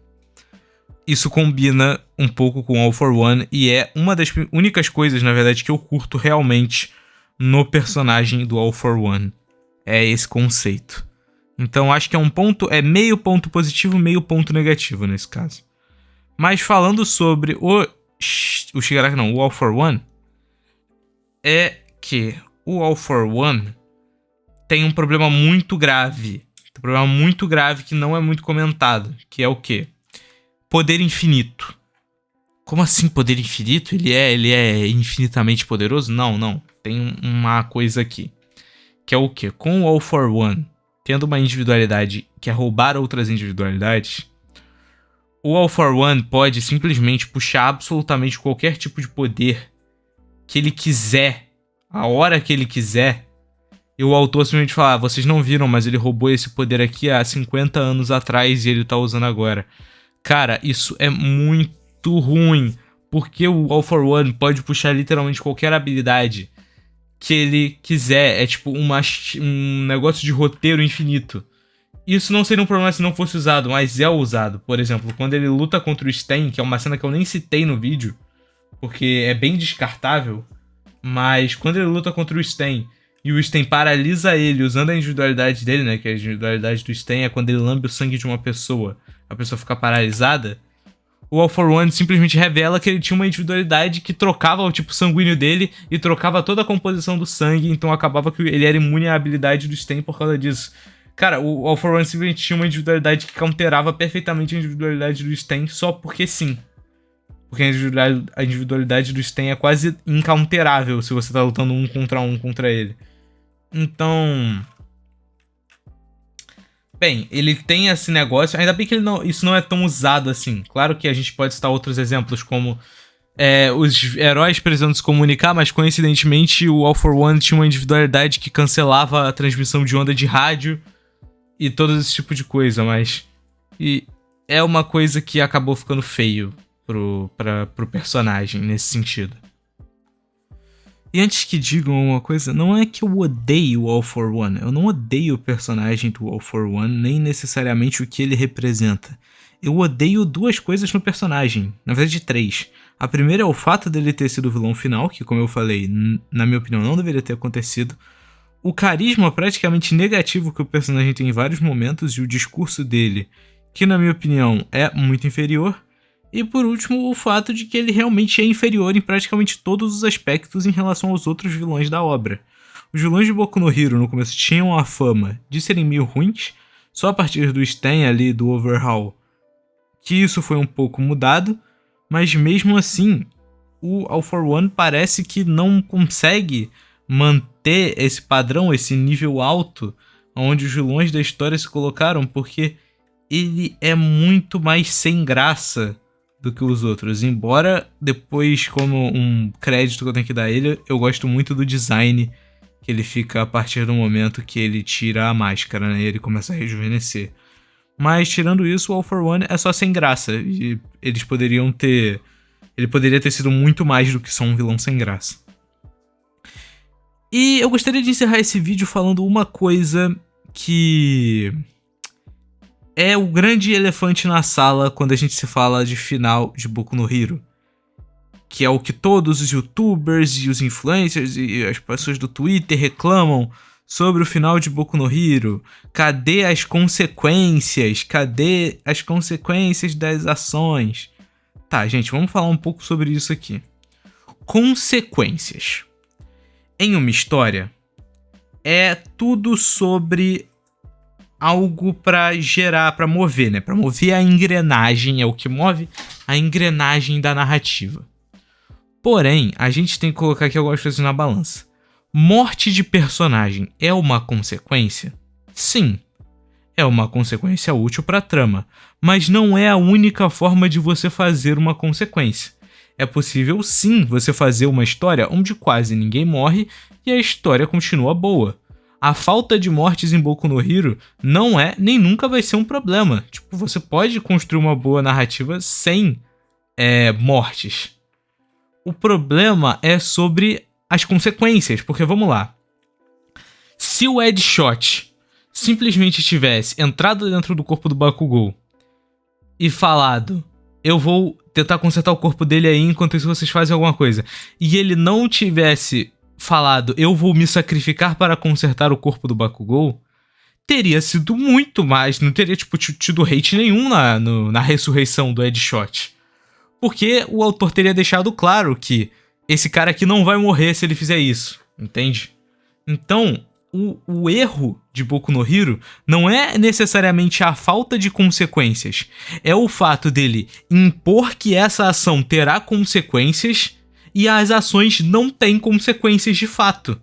isso combina um pouco com All for One e é uma das únicas coisas, na verdade, que eu curto realmente no personagem do All for One. É esse conceito. Então acho que é meio ponto positivo, meio ponto negativo nesse caso. Mas falando sobre o Shigaraki não, o All for One, é que o All for One tem um problema muito grave. Um problema muito grave que não é muito comentado, que é o quê? Poder infinito. Como assim poder infinito? Ele é infinitamente poderoso? Não. Tem uma coisa aqui. Que é o quê? Com o All for One tendo uma individualidade que é roubar outras individualidades, o All for One pode simplesmente puxar absolutamente qualquer tipo de poder que ele quiser, a hora que ele quiser, e o autor simplesmente falar, vocês não viram, mas ele roubou esse poder aqui há 50 anos atrás e ele tá usando agora. Cara, isso é muito ruim, porque o All for One pode puxar literalmente qualquer habilidade que ele quiser. É tipo um negócio de roteiro infinito. Isso não seria um problema se não fosse usado, mas é usado. Por exemplo, quando ele luta contra o Sten, que é uma cena que eu nem citei no vídeo, porque é bem descartável, mas quando ele luta contra o Sten e o Sten paralisa ele usando a individualidade dele, né, que a individualidade do Sten é quando ele lambe o sangue de uma pessoa, a pessoa fica paralisada, o All for One simplesmente revela que ele tinha uma individualidade que trocava o tipo sanguíneo dele e trocava toda a composição do sangue, então acabava que ele era imune à habilidade do Sten por causa disso. Cara, o All for One simplesmente tinha uma individualidade que counterava perfeitamente a individualidade do Sten só porque sim. Porque a individualidade do Sten é quase incounterável se você tá lutando um contra ele. Então... Bem, ele tem esse negócio, ainda bem que isso não é tão usado assim. Claro que a gente pode citar outros exemplos, como os heróis precisando se comunicar, mas coincidentemente o All for One tinha uma individualidade que cancelava a transmissão de onda de rádio e todo esse tipo de coisa, mas... E é uma coisa que acabou ficando feio pro personagem nesse sentido. E antes que digam uma coisa, não é que eu odeio o All for One. Eu não odeio o personagem do All for One, nem necessariamente o que ele representa. Eu odeio duas coisas no personagem. Na verdade, três. A primeira é o fato dele ter sido o vilão final, que, como eu falei, na minha opinião, não deveria ter acontecido. O carisma praticamente negativo que o personagem tem em vários momentos e o discurso dele, que, na minha opinião, é muito inferior. E por último, o fato de que ele realmente é inferior em praticamente todos os aspectos em relação aos outros vilões da obra. Os vilões de Boku no Hero no começo tinham a fama de serem meio ruins, só a partir do Sten ali, do Overhaul, que isso foi um pouco mudado, mas mesmo assim, o All for One parece que não consegue manter esse padrão, esse nível alto, onde os vilões da história se colocaram, porque ele é muito mais sem graça do que os outros, embora depois, como um crédito que eu tenho que dar a ele, eu gosto muito do design que ele fica a partir do momento que ele tira a máscara, né, e ele começa a rejuvenescer. Mas tirando isso, o All for One é só sem graça, e ele poderia ter sido muito mais do que só um vilão sem graça. E eu gostaria de encerrar esse vídeo falando uma coisa que é o grande elefante na sala quando a gente se fala de final de Boku no Hero. que é o que todos os youtubers e os influencers e as pessoas do Twitter reclamam sobre o final de Boku no Hero. Cadê as consequências? Cadê as consequências das ações? Tá, gente, vamos falar um pouco sobre isso aqui. Consequências. Em uma história, é tudo sobre algo pra gerar, pra mover, né? Pra mover a engrenagem, é o que move a engrenagem da narrativa. Porém, a gente tem que colocar aqui algumas coisas na balança. Morte de personagem é uma consequência? Sim, é uma consequência útil pra trama, mas não é a única forma de você fazer uma consequência. É possível sim você fazer uma história onde quase ninguém morre e a história continua boa. A falta de mortes em Boku no Hero não é nem nunca vai ser um problema. Tipo, você pode construir uma boa narrativa sem mortes. O problema é sobre as consequências, porque vamos lá. Se o Deadshot simplesmente tivesse entrado dentro do corpo do Bakugou e falado: eu vou tentar consertar o corpo dele aí enquanto isso vocês fazem alguma coisa, e ele não tivesse falado: eu vou me sacrificar para consertar o corpo do Bakugou, teria sido muito mais, não teria tido hate nenhum na ressurreição do Deadshot. Porque o autor teria deixado claro que esse cara aqui não vai morrer se ele fizer isso, entende? Então, o erro de Boku no Hero não é necessariamente a falta de consequências, é o fato dele impor que essa ação terá consequências e as ações não têm consequências de fato.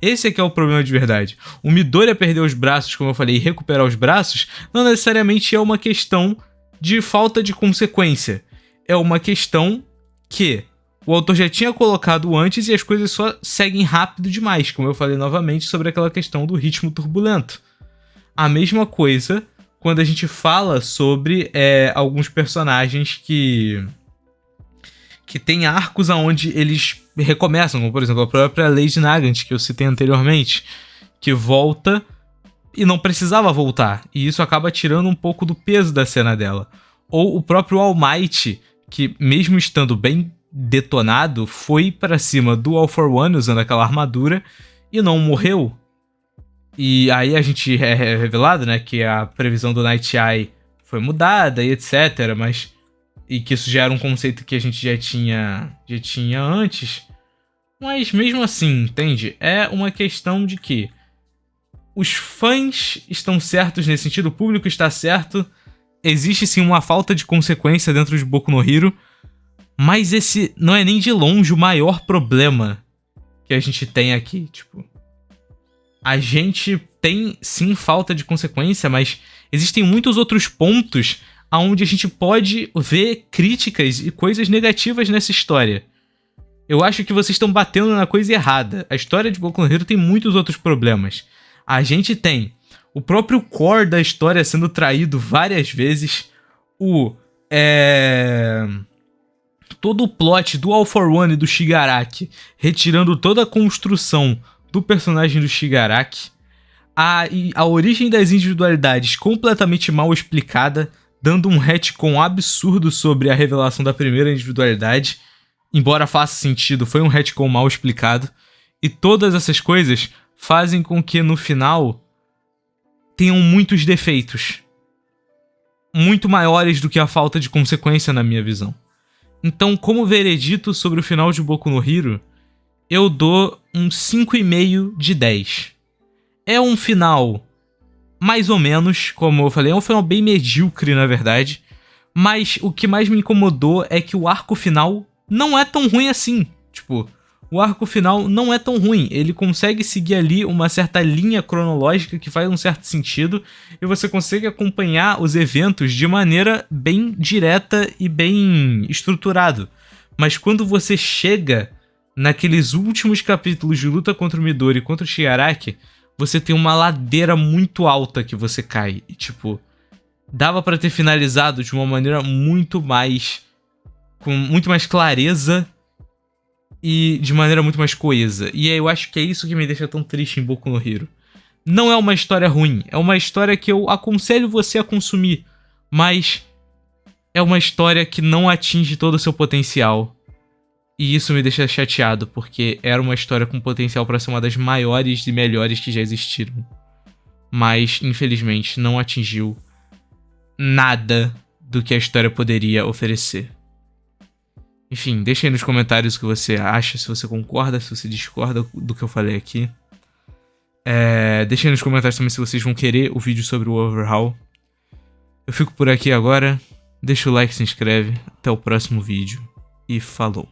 Esse é que é o problema de verdade. O Midoriya perder os braços, como eu falei, e recuperar os braços, não necessariamente é uma questão de falta de consequência. É uma questão que o autor já tinha colocado antes e as coisas só seguem rápido demais, como eu falei novamente sobre aquela questão do ritmo turbulento. A mesma coisa quando a gente fala sobre alguns personagens que tem arcos onde eles recomeçam, como por exemplo a própria Lady Nagant, que eu citei anteriormente, que volta e não precisava voltar, e isso acaba tirando um pouco do peso da cena dela. Ou o próprio All Might, que mesmo estando bem detonado, foi pra cima do All For One usando aquela armadura e não morreu. E aí a gente é revelado, né, que a previsão do Night Eye foi mudada e etc, mas e que isso já era um conceito que a gente já tinha antes. Mas mesmo assim, entende? É uma questão de que os fãs estão certos nesse sentido, o público está certo. Existe sim uma falta de consequência dentro de Boku no Hero, mas esse não é nem de longe o maior problema que a gente tem aqui. Tipo, a gente tem sim falta de consequência, mas existem muitos outros pontos onde a gente pode ver críticas e coisas negativas nessa história. Eu acho que vocês estão batendo na coisa errada. A história de Boku no Hero tem muitos outros problemas. A gente tem o próprio core da história sendo traído várias vezes. Todo o plot do All For One e do Shigaraki, retirando toda a construção do personagem do Shigaraki. A origem das individualidades completamente mal explicada, dando um retcon absurdo sobre a revelação da primeira individualidade. Embora faça sentido, foi um retcon mal explicado. E todas essas coisas fazem com que no final tenham muitos defeitos, muito maiores do que a falta de consequência na minha visão. Então, como veredito sobre o final de Boku no Hero, eu dou um 5,5 de 10. É um final mais ou menos, como eu falei, é um final bem medíocre na verdade, mas o que mais me incomodou é que o arco final não é tão ruim assim. Tipo, o arco final não é tão ruim, ele consegue seguir ali uma certa linha cronológica que faz um certo sentido e você consegue acompanhar os eventos de maneira bem direta e bem estruturado. Mas quando você chega naqueles últimos capítulos de luta contra o Midori e contra o Shigaraki, você tem uma ladeira muito alta que você cai. E, tipo, dava pra ter finalizado de uma maneira muito mais... com muito mais clareza e de maneira muito mais coesa. E eu acho que é isso que me deixa tão triste em Boku no Hero. Não é uma história ruim, é uma história que eu aconselho você a consumir, mas é uma história que não atinge todo o seu potencial. E isso me deixa chateado, porque era uma história com potencial para ser uma das maiores e melhores que já existiram. Mas, infelizmente, não atingiu nada do que a história poderia oferecer. Enfim, deixa aí nos comentários o que você acha, se você concorda, se você discorda do que eu falei aqui. Deixa aí nos comentários também se vocês vão querer o vídeo sobre o Overhaul. Eu fico por aqui agora. Deixa o like, se inscreve. Até o próximo vídeo. E falou.